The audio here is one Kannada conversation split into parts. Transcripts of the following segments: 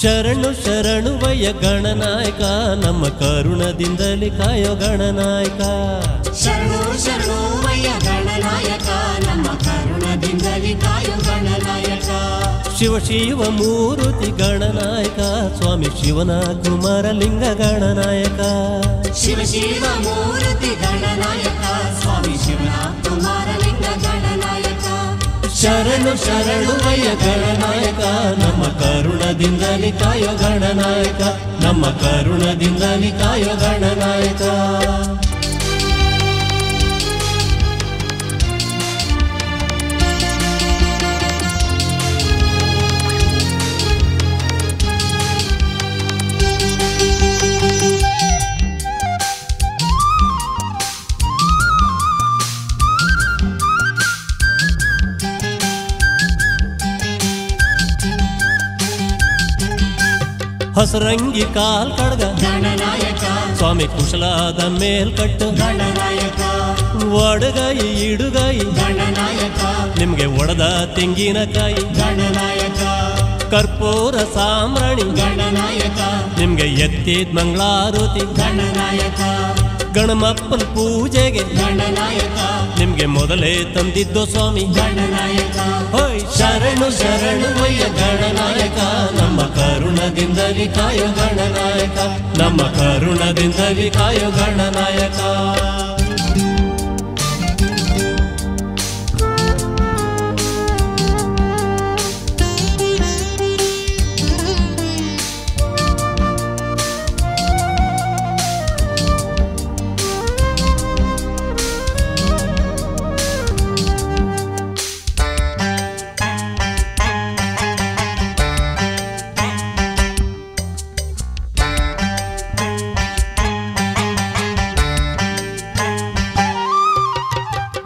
ಶರಣು ಶರಣುವಯ್ಯ ಗಣನಾಯಕ ನಮ್ಮ ಕರುಣದಿಂದಲೇ ಕಾಯೋ ಗಣನಾಯಕ. ಶರಣು ಶರಣುವಯ್ಯ ಗಣನಾಯಕ ನಮ್ಮ ಕರುಣದಿಂದಲೇ ಕಾಯೋ ಗಣನಾಯಕ. ಶಿವ ಶಿವ ಮೂರುತಿ ಗಣನಾಯಕ ಸ್ವಾಮಿ ಶಿವನ ಕುಮಾರಲಿಂಗ ಗಣನಾಯಕ. ಶಿವ ಶಿವ ಮೂರುತಿ ಗಣನಾಯಕ ಸ್ವಾಮಿ ಶಿವನ ಕುಮಾರಲಿಂಗ ಗಣನಾಯಕ. ಶರಣು ಶರಣುವಯ್ಯ ಗಣನಾಯಕ ನಮ್ಮ ಕರುಣದಿಂದಲೇ ಕಾಯೋ ಗಣನಾಯಕ ನಮ್ಮ ಕರುಣದಿಂದಲೇ ಕಾಯೋ ಗಣನಾಯಕ. ಹಸರಂಗಿ ಕಾಲ್ ಕಡ್ಗ ಗಣನಾಯಕ ಸ್ವಾಮಿ ಕುಶಲಾದ ಮೇಲ್ಕಟ್ಟು ಗಣನಾಯಕ. ಒಡಗಾಯಿ ಇಡುಗಾಯಿ ಗಣನಾಯಕ ನಿಮ್ಗೆ ಒಡದ ತೆಂಗಿನಕಾಯಿ ಗಣನಾಯಕ. ಕರ್ಪೂರ ಸಾಮ್ರಾಣಿ ಗಣನಾಯಕ ನಿಮ್ಗೆ ಎತ್ತಿದ ಮಂಗಳಾರತಿ ಗಣನಾಯಕ. ಗಣಮಪ್ಪನ ಪೂಜೆಗೆ ಗಣನಾಯಕ ನಿಮ್ಗೆ ಮೊದಲೇ ತಂದಿದ್ದೋ ಸ್ವಾಮಿ ಗಣನಾಯಕ. ಹೋಯ್ ಶರಣು ಶರಣುವಯ್ಯ ಗಣನಾಯಕ ನಮ್ಮ ಕರುಣದಿಂದಲೇ ಕಾಯೋ ಗಣನಾಯಕ ನಮ್ಮ ಕರುಣದಿಂದಲೇ ಕಾಯೋ ಗಣನಾಯಕ.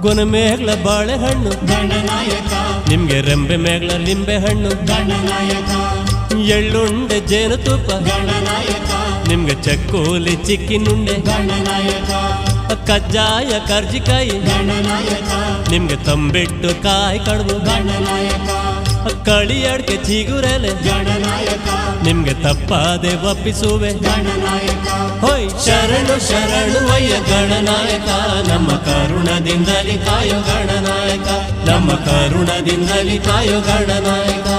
ಗೊನ ಮೇಗ್ಲ ಬಾಳೆಹಣ್ಣು ಗಣನಾಯಕ ನಿಮ್ಗೆ ರೆಂಬೆ ಮೇಗ್ಲ ಲಿಂಬೆ ಹಣ್ಣು ಗಣನಾಯಕ. ಎಳ್ಳುಂಡೆ ಜೇನುತುಪ್ಪ ಗಣನಾಯಕ ನಿಮ್ಗೆ ಚಕ್ಕೋಲಿ ಚಿಕ್ಕಿನುಂಡೆ ಗಣನಾಯಕ. ಕಜ್ಜಾಯ ಕರ್ಜಿಕಾಯಿ ಗಣನಾಯಕ ನಿಮ್ಗೆ ತಂಬಿಟ್ಟು ಕಾಯಿ ಕಡುಬು ಗಣನಾಯಕ. ಕಳಿ ಅಡ್ಕೆ ಚಿಗುರೆಲೆ ಗಣನಾಯಕ ನಿಮ್ಗೆ ತಪ್ಪಾದೆ ಒಪ್ಪಿಸುವೆ ಗಣನಾಯಕ. ಹೋಯ್ ಶರಣು ಶರಣುವಯ್ಯ ಗಣನಾಯಕ ನಮ್ಮ ಕರುಣದಿಂದಲೇ ಕಾಯೋ ಗಣನಾಯಕ ನಮ್ಮ ಕರುಣದಿಂದಲೇ ಕಾಯೋ ಗಣನಾಯಕ.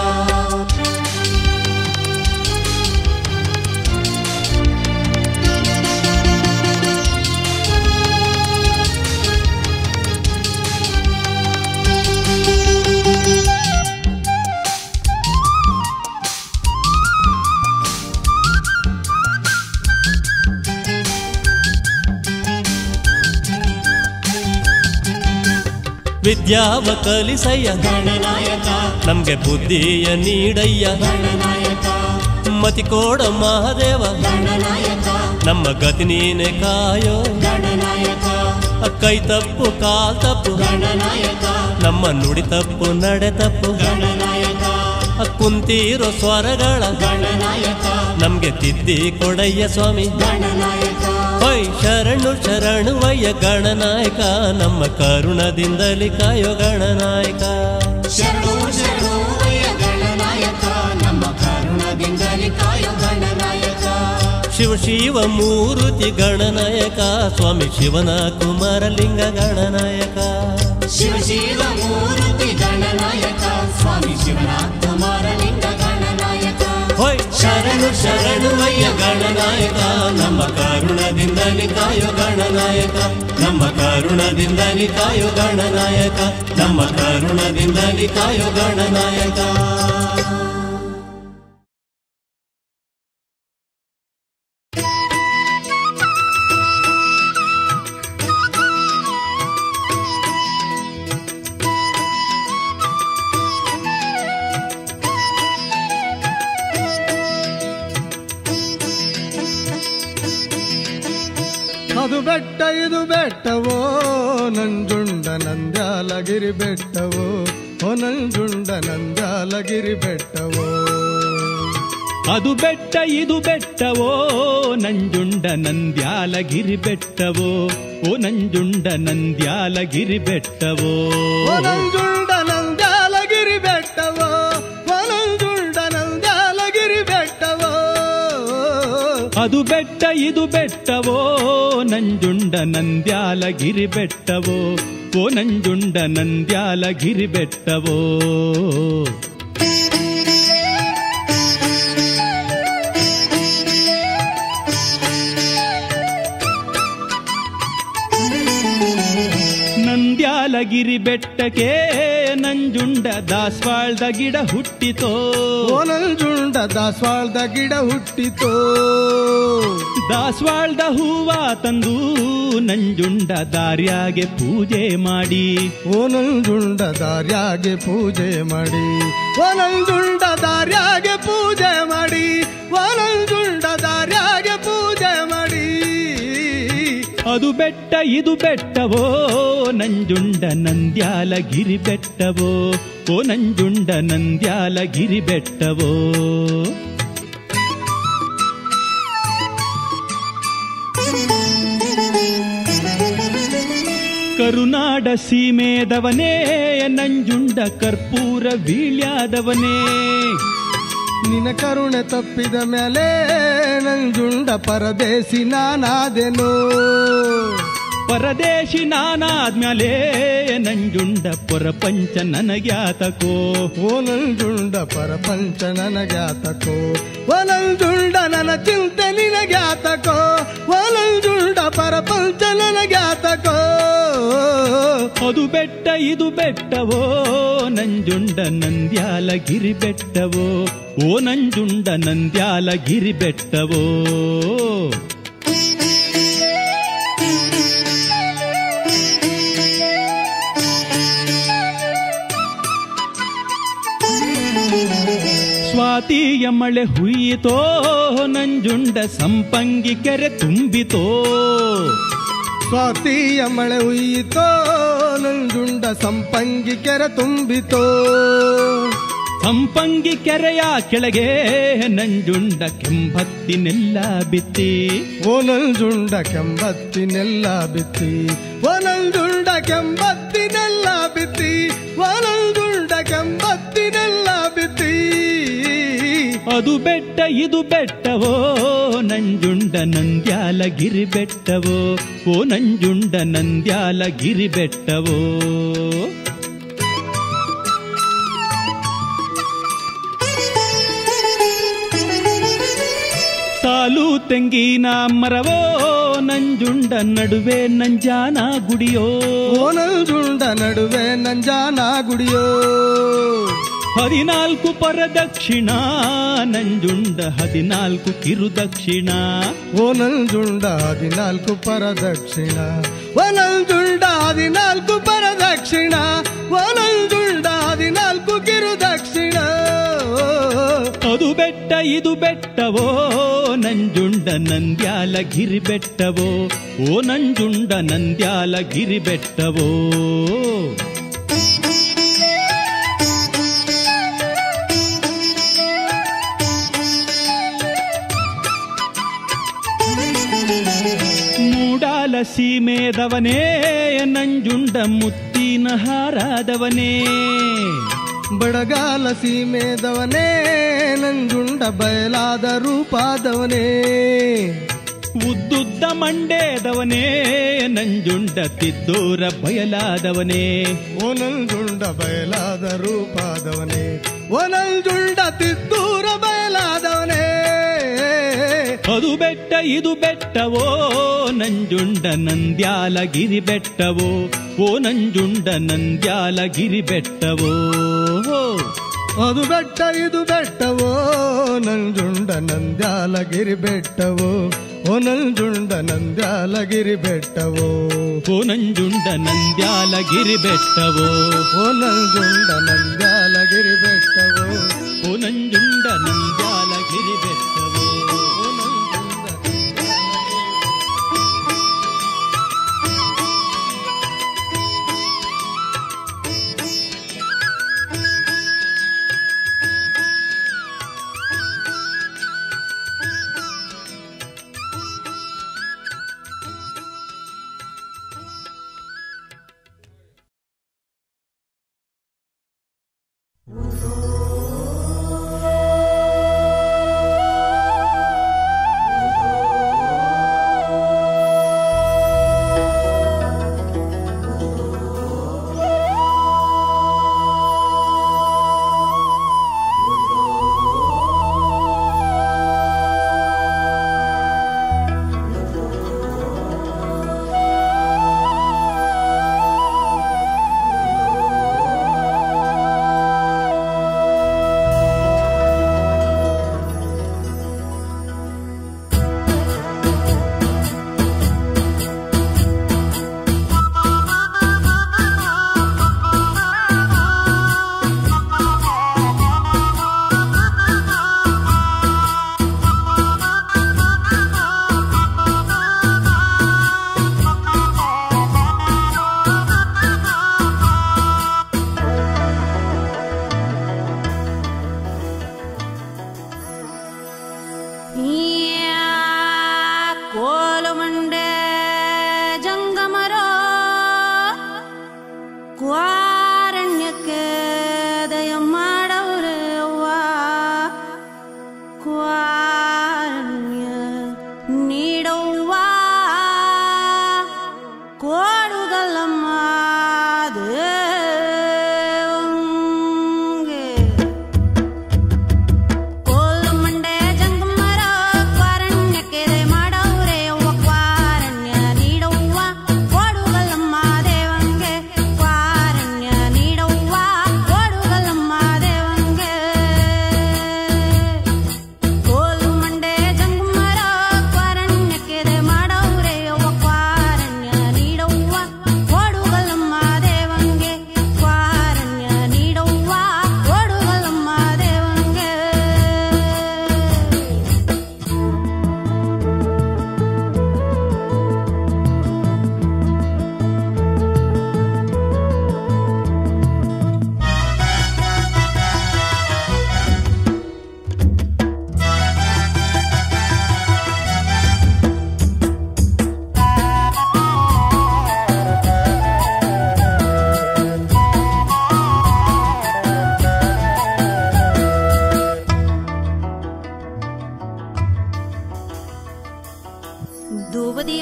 ವಿದ್ಯಾವ ಕಲಿಸಯ್ಯ ಗಣನಾಯಕ ನಮ್ಗೆ ಬುದ್ಧಿಯ ನೀಡಯ್ಯ ಗಣನಾಯಕ. ಮತಿ ಕೋಡ ಮಹಾದೇವ ಗಣನಾಯಕ ನಮ್ಮ ಗತಿ ನೀನೆ ಕಾಯೋ ಗಣನಾಯಕ. ಕೈ ತಪ್ಪು ಕಾಲ್ ತಪ್ಪು ಗಣನಾಯಕ ನಮ್ಮ ನುಡಿ ತಪ್ಪು ನಡೆ ತಪ್ಪು ಗಣನಾಯಕ. ಕುಂತೀರೋ ಸ್ವರಗಳ ಗಣನಾಯಕ ನಮ್ಗೆ ತಿದ್ದಿ ಕೊಡಯ್ಯ ಸ್ವಾಮಿ ಗಣನಾಯಕ. ಹೊಯ್ ಶರಣು ಶರಣುವಯ್ಯ ಗಣನಾಯಕ ನಮ್ಮ ಕರುಣದಿಂದಲೇ ಕಾಯೋ ಗಣನಾಯಕ. ಶರಣು ಶರಣುವಯ್ಯ ಗಣನಾಯಕ ನಮ್ಮ ಕರುಣದಿಂದಲೇ ಕಾಯೋ ಗಣನಾಯಕ. ಶಿವ ಶಿವ ಮೂರುತಿ ಗಣನಾಯಕ ಸ್ವಾಮಿ ಶಿವನ ಕುಮಾರಲಿಂಗ ಗಣನಾಯಕ. ಶಿವ ಶಿವ ಮೂರುತಿ ಗಣನಾಯಕ ಸ್ವಾಮಿ ಶಿವನ ಕುಮಾರಲಿಂಗ ಗಣನಾಯಕ. ಹೊಯ್ ಶರಣು ಶರಣುವಯ್ಯ ಗಣನಾಯಕ ನಮ್ಮ ಕರುಣದಿಂದಲೇ ಕಾಯೋ ಗಣನಾಯಕ ನಮ್ಮ ಕರುಣದಿಂದಲೇ ಕಾಯೋ ಗಣನಾಯಕ ನಮ್ಮ ಕರುಣದಿಂದಲೇ ಕಾಯೋ ಗಣನಾಯಕ. ಅದು ಬೆಟ್ಟ ಇದು ಬೆಟ್ಟವೋ ನಂಜುಂಡ ನಂದ್ಯಾಲಗಿರಿ ಬೆಟ್ಟವೋ ಓ ನಂಜುಂಡ ನಂದ್ಯಾಲಗಿರಿ ಬೆಟ್ಟವೋ. ಅದು ಬೆಟ್ಟ ಇದು ಬೆಟ್ಟವೋ ನಂಜುಂಡ ನಂದ್ಯಾಲಗಿರಿ ಬೆಟ್ಟವೋ ಓ ನಂಜುಂಡ ನಂದ್ಯಾಲಗಿರಿ ಬೆಟ್ಟವೋ. ಓ ನಂಜುಂಡ ನಂದ್ಯಾಲಗಿರಿ ಬೆಟ್ಟವೋ ಓ ನಂಜುಂಡ ನಂದ್ಯಾಲಗಿರಿ ಬೆಟ್ಟವೋ. ಅದು ಬೆಟ್ಟ ಇದು ಬೆಟ್ಟವೋ ನಂಜುಂಡ ನಂದ್ಯಾಲಗಿರಿ ಬೆಟ್ಟವೋ ಓ ನಂಜುಂಡ ನಂದ್ಯಾಲಗಿರಿ ಬೆಟ್ಟವೋ. ನಂದ್ಯಾಲಗಿರಿ ಬೆಟ್ಟಕ್ಕೆ ನಂಜುಂಡ ದಾಸವಾಳದ ಗಿಡ ಹುಟ್ಟಿತೋ. ಓ ನಂಜುಂಡ ದಾಸವಾಳದ ಗಿಡ ಹುಟ್ಟಿತೋ. ದಾಸವಾಳದ ಹೂವ ತಂದು ನಂಜುಂಡ ದಾರ್ಯಾಗೆ ಪೂಜೆ ಮಾಡಿ. ಓ ನಂಜುಂಡ ದಾರ್ಯಾಗೆ ಪೂಜೆ ಮಾಡಿ. ಓ ನಂಜುಂಡ ದಾರ್ಯಾಗೆ ಪೂಜೆ ಮಾಡಿ. ಓ ನಂಜುಂಡ ದಾರ್ಯಾಗೆ ಪೂಜೆ ಮಾಡಿ. ಅದು ಬೆಟ್ಟ ಇದು ಬೆಟ್ಟವೋ ನಂಜುಂಡ ನಂದ್ಯಾಲಗಿರಿ ಬೆಟ್ಟವೋ ಓ ನಂಜುಂಡ ನಂದ್ಯಾಲಗಿರಿ ಬೆಟ್ಟವೋ. ಕರುನಾಡ ಸೀಮೆದವನೇ ನಂಜುಂಡ ಕರ್ಪೂರ ವೀಳ್ಯಾದವನೇ. ನಿನ್ನ ಕರುಣೆ ತಪ್ಪಿದ ಮೇಲೆ ನಂಜುಂಡ ಪರದೇಶಿ ನಾನಾದೆನು. ಪರದೇಶಿ ನಾನಾದ್ಮೇಲೆ ನಂಜುಂಡ ಪರಪಂಚ ನನಗ್ಯಾತಕೋ. ಓ ನಂಜುಂಡ ಪರಪಂಚ ನನಗ್ಯಾತಕೋ. ಓ ನಂಜುಂಡ ನನ್ನ ಚಿಂತೆ ನಿನಗ್ಯಾತಕೋ. ಓ ನಂಜುಂಡ ಪರಪಂಚ ನನಗ್ಯಾತಕೋ. ಅದು ಬೆಟ್ಟ ಇದು ಬೆಟ್ಟವೋ ನಂಜುಂಡ ನಂದ್ಯಾಲಗಿರಿ ಬೆಟ್ಟವೋ ಓ ನಂಜುಂಡ ನಂದ್ಯಾಲಗಿರಿ ಬೆಟ್ಟವೋ. ಸ್ವಾತಿಯ ಮಳೆ ಹುಯ್ಯಿತೋ ನಂಜುಂಡ ಸಂಪಂಗಿ ಕೆರೆ ತುಂಬಿತೋ. ಸ್ವಾತಿಯ ಮಳೆ ಹುಯ್ಯಿತೋ ನಂಜುಂಡ ಸಂಪಂಗಿ ಕೆರೆ ತುಂಬಿತೋ. ಸಂಪಂಗಿ ಕೆರೆಯ ಕೆಳಗೆ ನಂಜುಂಡ ಕೆಂಬತ್ತಿನೆಲ್ಲ ಬಿತ್ತಿ. ಓ ನಂಜುಂಡ ಕೆಂಬತ್ತಿನೆಲ್ಲ ಬಿತ್ತಿ. ಓ ನಂಜುಂಡ ಕೆಂಬತ್ತಿನೆಲ್ಲ ಬಿತ್ತಿ. ಓ ನಂಜುಂಡ ಕೆಂಬತ್ತಿನೆಲ್ಲ ಬಿತ್ತಿ. ಅದು ಬೆಟ್ಟ ಇದು ಬೆಟ್ಟವೋ ನಂಜುಂಡ ನಂದ್ಯಾಲಗಿರಿ ಬೆಟ್ಟವೋ ಓ ನಂಜುಂಡ ನಂದ್ಯಾಲಗಿರಿ ಬೆಟ್ಟವೋ. ಸಾಲು ತೆಂಗಿನ ಮರವೋ ನಂಜುಂಡ ನಡುವೆ ನಂಜಾನ ಗುಡಿಯೋ. ಓ ನಂಜುಂಡ ನಡುವೆ ನಂಜಾನ ಗುಡಿಯೋ. 14 ಪರದಕ್ಷಿಣ ನಂಜುಂಡ 14 ಕಿರುದಕ್ಷಿಣ. ಓ ನಂಜುಂಡ 14 ಪರದಕ್ಷಿಣ. ಓ ನಂಜುಂಡ 14 ಪರದಕ್ಷಿಣ. ಓ ನಂಜುಂಡ 14 ಕಿರುದಕ್ಷಿಣ. ಅದು ಬೆಟ್ಟ ಇದು ಬೆಟ್ಟವೋ ನಂಜುಂಡ ನಂದ್ಯಾಲಗಿರಿ ಬೆಟ್ಟವೋ ಓ ನಂಜುಂಡ ನಂದ್ಯಾಲಗಿರಿ ಬೆಟ್ಟವೋ. ಮೂಡಾಲ ಸೀಮೆದವನೇ ನಂಜುಂಡ ಮುತ್ತಿನ ಹಾರಾದವನೇ. ಬಡಗಾಲ ಸೀಮೆದವನೇ ನಂಜುಂಡ ಬಯಲಾದ ರೂಪಾದವನೇ. ಉದ್ದುದ್ದ ಮಂಡೇದವನೇ ನಂಜುಂಡ ತಿದ್ದೂರ ಬಯಲಾದವನೇ. ಓ ನಂಜುಂಡ ಬಯಲಾದ ರೂಪಾದವನೇ. ಓ ನಂಜುಂಡ ತಿದ್ದೂರ ಬಯಲಾದವನೇ. ಅದು ಬೆಟ್ಟ ಇದು ಬೆಟ್ಟವೋ ನಂಜುಂಡ ನಂದ್ಯಾಲಗಿರಿ ಬೆಟ್ಟವೋ ಓ ನಂಜುಂಡ ನಂದ್ಯಾಲಗಿರಿ ಬೆಟ್ಟವೋ. ಅದು ಬೆಟ್ಟ ಇದು ಬೆಟ್ಟವೋ ನಂಜುಂಡ ನಂದ್ಯಾಲಗಿರಿ ಬೆಟ್ಟವೋ ಓ ನಂಜುಂಡ ನಂದ್ಯಾಲಗಿರಿ ಬೆಟ್ಟವೋ. ಓ ನಂಜುಂಡ ನಂದ್ಯಾಲಗಿರಿ ಬೆಟ್ಟವೋ ಓ ನಂಜುಂಡ ನಂದ್ಯಾಲಗಿರಿ ಬೆಟ್ಟವೋ. ಓ ನಂಜುಂಡ ನಂದ್ಯಾಲಗಿರಿ ಬೆಟ್ಟವೋ.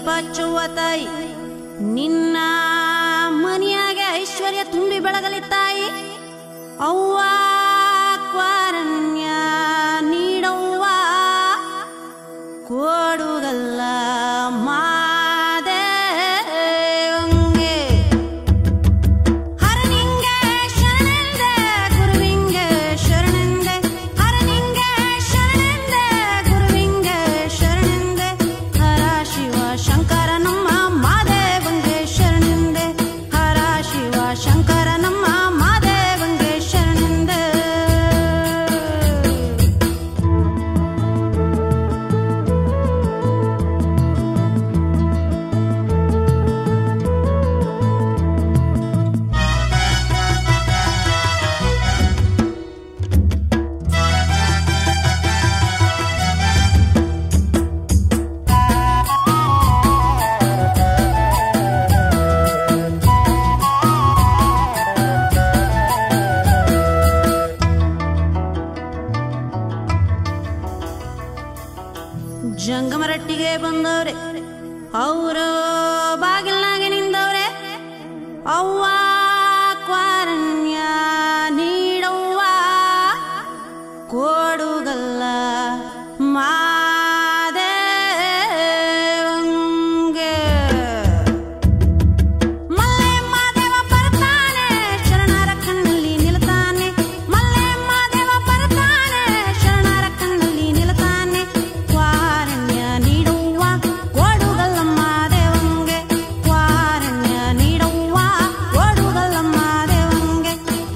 ದೀಪ ಹಚ್ಚುವ ತಾಯಿ, ನಿನ್ನ ಮನೆಯಾಗ ಐಶ್ವರ್ಯ ತುಂಬಿ ಬೆಳಗಲಿ ತಾಯಿ. ಅವ್ವ ಕ್ವಾರಣ್ಯ ನೀಡವ್ವ ಕೊಡುಗಲ್ಲ ಮಾದೇವಂಗೆ. ಹರನಿಂಗೆ ಶರಣೆಂದೆ ಗುರುವಿಂಗೆ ಶರಣೆಂದೆ, ಹರನಿಂಗೆ ಶರಣೆಂದೆ ಗುರುವಿಂಗೆ ಶರಣೆಂದೆ. ಹರ ಶಿವ ಶಂಕರ ನಮ್ಮ ಮಾದೇವಂಗೆ ಶರಣೆಂದೆ, ಹರ ಶಿವ ಶಂಕರ ನಮ್ಮ ಮಾದೇವಂಗೆ ಶರಣೆಂದೆ. ಜಂಗಮರಟ್ಟಿಗೆ ಬಂದವ್ರೆ, ಅವರು ಬಾಗಿಲ್ನಾಗೆ ನಿಂದವ್ರೆ. ಅವ್ವ ಕ್ವಾರಣ್ಯ ನೀಡವ್ವ ಕೊಡುಗಲ್ಲ ಮಾದೇವಂಗೆ. ಮಲ್ಲೆ ಮಾದೇವ ಬರ್ತಾನೆ ಶರಣರ ಕಣ್ಣಲ್ಲಿ ನಿಲ್ತಾನೆ, ಮಲ್ಲೆ ಮಾದೇವ ಬರ್ತಾನೆ ಶರಣರ ಕಣ್ಣಲ್ಲಿ ನಿಲ್ತಾನೆ. ಕ್ವಾರಣ್ಯ ನೀಡುವ ಕೊಡುಗಲ್ಲ ಮಾದೇವಂಗೆ, ಕ್ವಾರಣ್ಯ ನೀಡುವ ಕೊಡುಗಲ್ಲ ಮಾದೇವಂಗೆ,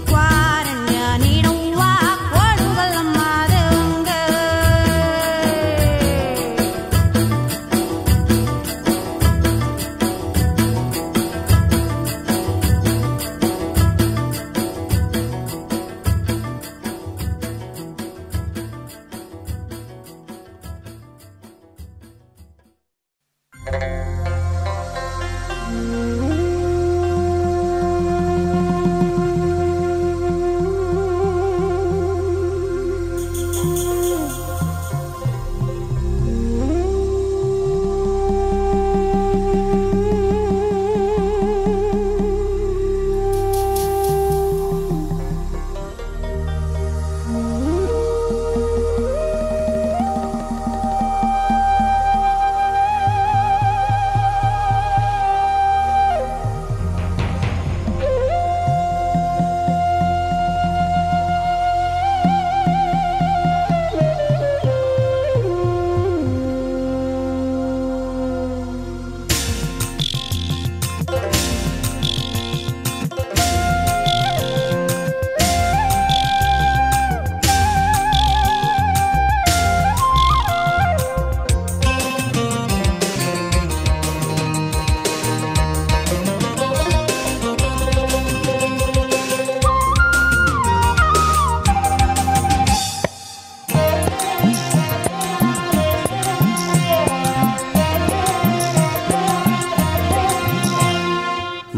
ಕ್ವಾರಣ್ಯ ನೀಡುವ ಕೊಡುಗಲ್ಲ ಮಾದೇವಂಗೆ.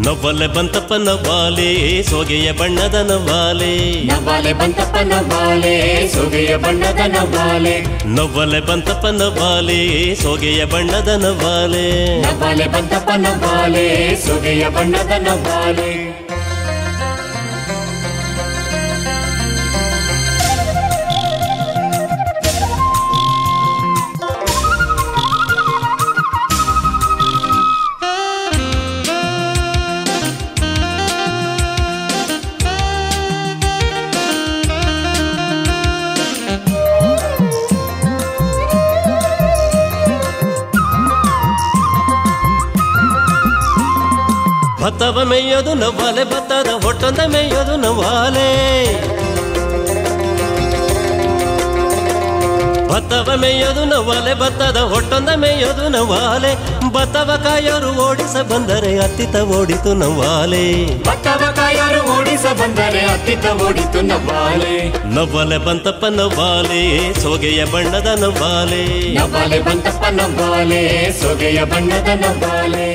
ನವ್ವಲೆ ಬಂತಪ್ಪ ನವ್ವಾಲೆ ಸೊಗೆಯ ಬಣ್ಣದ ನವ್ವಾಲೆ, ನವ್ವಾಲೆ ಬಂತಪ್ಪ ನವ್ವಾಲೆ ಸೊಗೆಯ ಬಣ್ಣದ ನವ್ವಾಲೆ, ನವ್ವಲೆ ಬಂತಪ್ಪ ನವ್ವಾಲೆ ಸೊಗೆಯ ಬಣ್ಣದ ನವ್ವಾಲೆ, ನವ್ವಾಲೆ ಬಂತಪ್ಪ ನವ್ವಾಲೆ ಸೊಗೆಯ ಬಣ್ಣದ ನವ್ವಾಲೆ. ಭತ್ತವ ಮೇಯೋದು ನವ್ವಾಲೆ, ಭತ್ತದ ಹೊಟ್ಟೊಂದ ಮೇಯೋದು ನವ್ವಾಲೆ, ಭತ್ತವ ಮೇಯೋದು ನವ್ವಾಲೆ, ಭತ್ತದ ಹೊಟ್ಟೊಂದ ಮೇಯೋದು ನವ್ವಾಲೆ. ಭತ್ತವ ಕಾಯೋರು ಓಡಿಸ ಬಂದರೆ ಅತ್ತಿತ ಓಡಿತು ನವ್ವಾಲೆ, ಭತ್ತವ ಕಾಯೋರು ಓಡಿಸ ಬಂದರೆ ಅತ್ತಿತ ಓಡಿತು ನವ್ವಾಲೆ. ನವ್ವಾಲೆ ಬಂತಪ್ಪ ನವ್ವಾಲೆ ಸೊಗೆಯ ಬಣ್ಣದ ನವ್ವಾಲೆ, ನವ್ವಾಲೆ ಬಂತಪ್ಪ ನವ್ವಾಲೆ ಸೊಗೆಯ ಬಣ್ಣದ ನವ್ವಾಲೆ.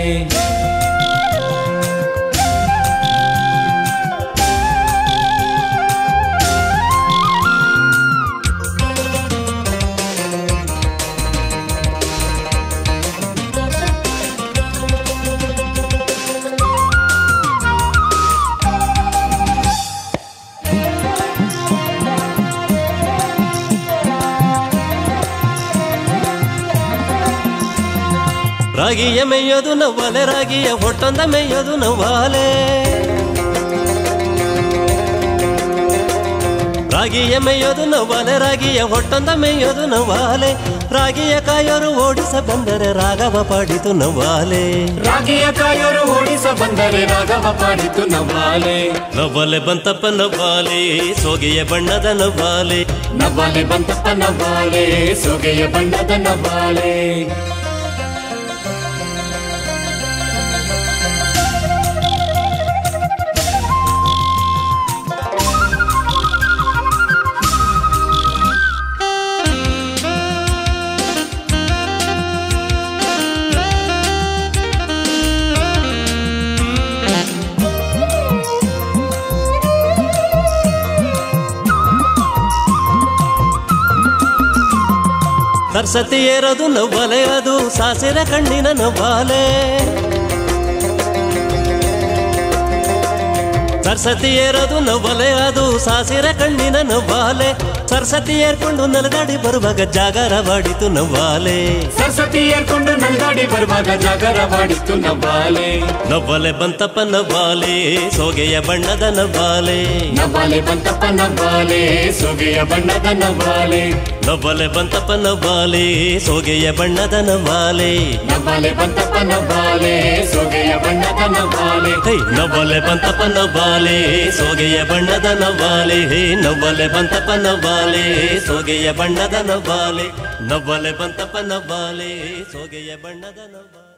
ರಾಗಿಯ ಮೇಯೋದು ನವ್ವಾಲೆ ರಾಗಿಯ ಹೊಟ್ಟೊಂದ ಮೇಯೋದು ನವ್ವಾಲೆ ರಾಗಿಯ ಮೇಯೋದು ನವ್ವಾಲೆ ರಾಗಿಯ ಹೊಟ್ಟೊಂದ ಮೇಯೋದು ನವ್ವಾಲೆ ರಾಗಿಯ ಕಾಯೋರು ಓಡಿಸ ಬಂದರೆ ರಾಘವ ಪಾಡಿತು ನವ್ವಾಲೆ ರಾಗಿಯ ಕಾಯೋರು ಓಡಿಸ ಬಂದರೆ ರಾಘವ ಪಾಡಿತು ನವ್ವಾಲೆ ನವ್ವಾಲೆ ಬಂತಪ್ಪ ನವ್ವಾಲೆ ಸೋಗೆಯ ಬಣ್ಣದ ನವ್ವಾಲೆ ನವ್ವಾಲೆ ಬಂತಪ್ಪ ನವ್ವಾಲೆ ಸೋಗೆಯ ಬಣ್ಣದ ನವ್ವಾಲೆ ಸರಸ್ವತಿ ಏರೋದು ನವ್ವಾಲೆ ಅದು ಸಾಸಿರ ಕಣ್ಣಿನ ನವ್ವಾಲೆ ಸರಸ್ವತಿ ಏರೋದು ನವ್ವಾಲೆ ಅದು ಸಾಸಿರ ಕಣ್ಣಿನ ನವ್ವಾಲೆ ಸರಸ್ವತಿ ಏರ್ಕೊಂಡು ನಲ್ಗಾಡಿ ಬರುವಾಗ ಜಾಗರವಾಡಿತು ನವ್ವಾಲೆ ಸರಸ್ವತಿ ಏರ್ಕೊಂಡು ನಲ್ಗಾಡಿ ಬರುವಾಗ ಜಾಗರವಾಡಿತು ನವ್ವಾಲೆ ನವ್ವಾಲೆ ಬಂತಪ್ಪ ನವ್ವಾಲೆ ಸೋಗೆಯ ಬಣ್ಣದ ನವ್ವಾಲೆ ನವ್ವಾಲೆ ಬಂತಪ್ಪ ನವ್ವಾಲೆ ಸೋಗೆಯ ಬಣ್ಣದ ನವ್ವಾಲೆ ನವ್ವಾಲೆ ಬಂತಪ್ಪ ನವ್ವಾಲೆ ಸೋಗೆಯ ಬಣ್ಣದ ನವ್ವಾಲೆ ನವ್ವಾಲೆ ಬಂತಪ್ಪ ನವ್ವಾಲೆ ಸೋಗೆಯ ಬಣ್ಣದ ನವ್ವಾಲೆ ಹೇ ನವ್ವಾಲೆ ಬಂತಪ್ಪ ನವ್ವಾಲೆ ಸೋಗೆಯ ಬಣ್ಣದ ನವ್ವಾಲೆ ಹೇ ನವ್ವಾಲೆ ಬಂತಪ್ಪ ನವ್ವಾಲೆ ಸೋಗೆಯ ಬಣ್ಣದ ನವ್ವಾಲೆ ನವ್ವಾಲೆ ಬಂತಪ್ಪ ನವ್ವಾಲೆ ಸೋಗೆಯ ಬಣ್ಣದ ನವ್ವಾಲೆ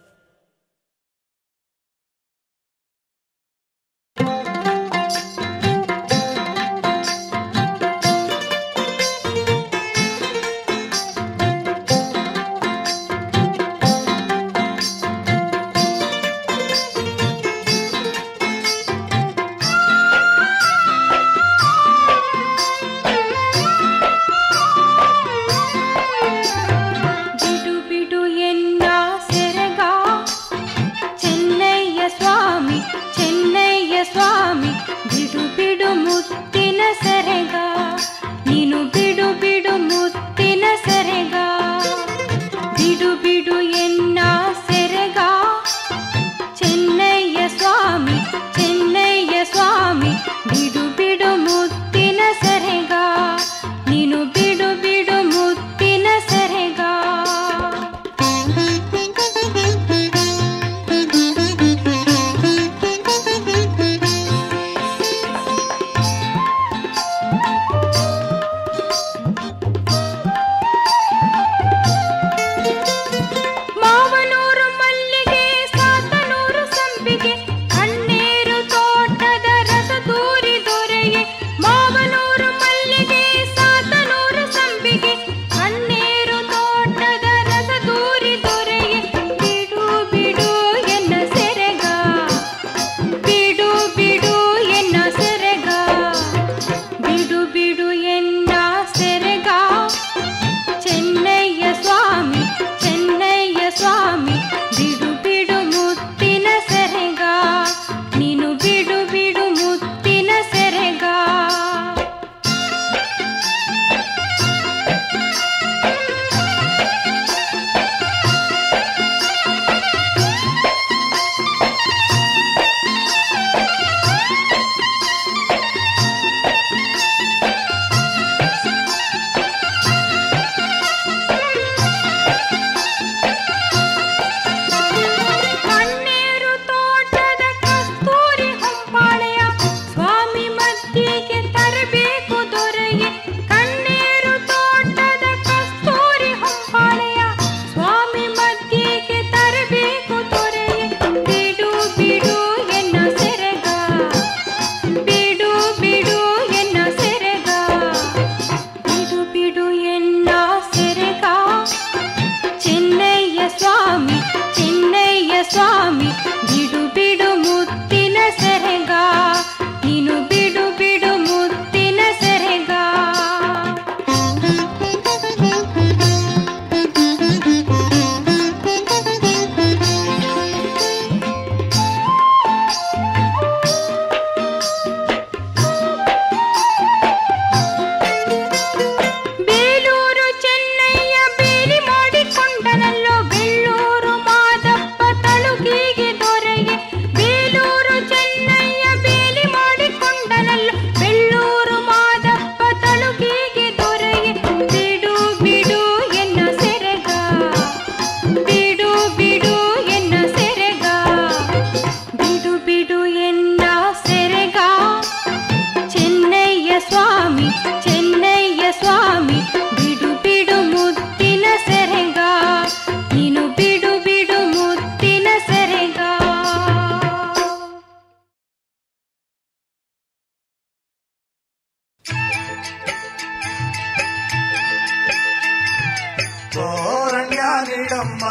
ನೀಡಮ್ಮ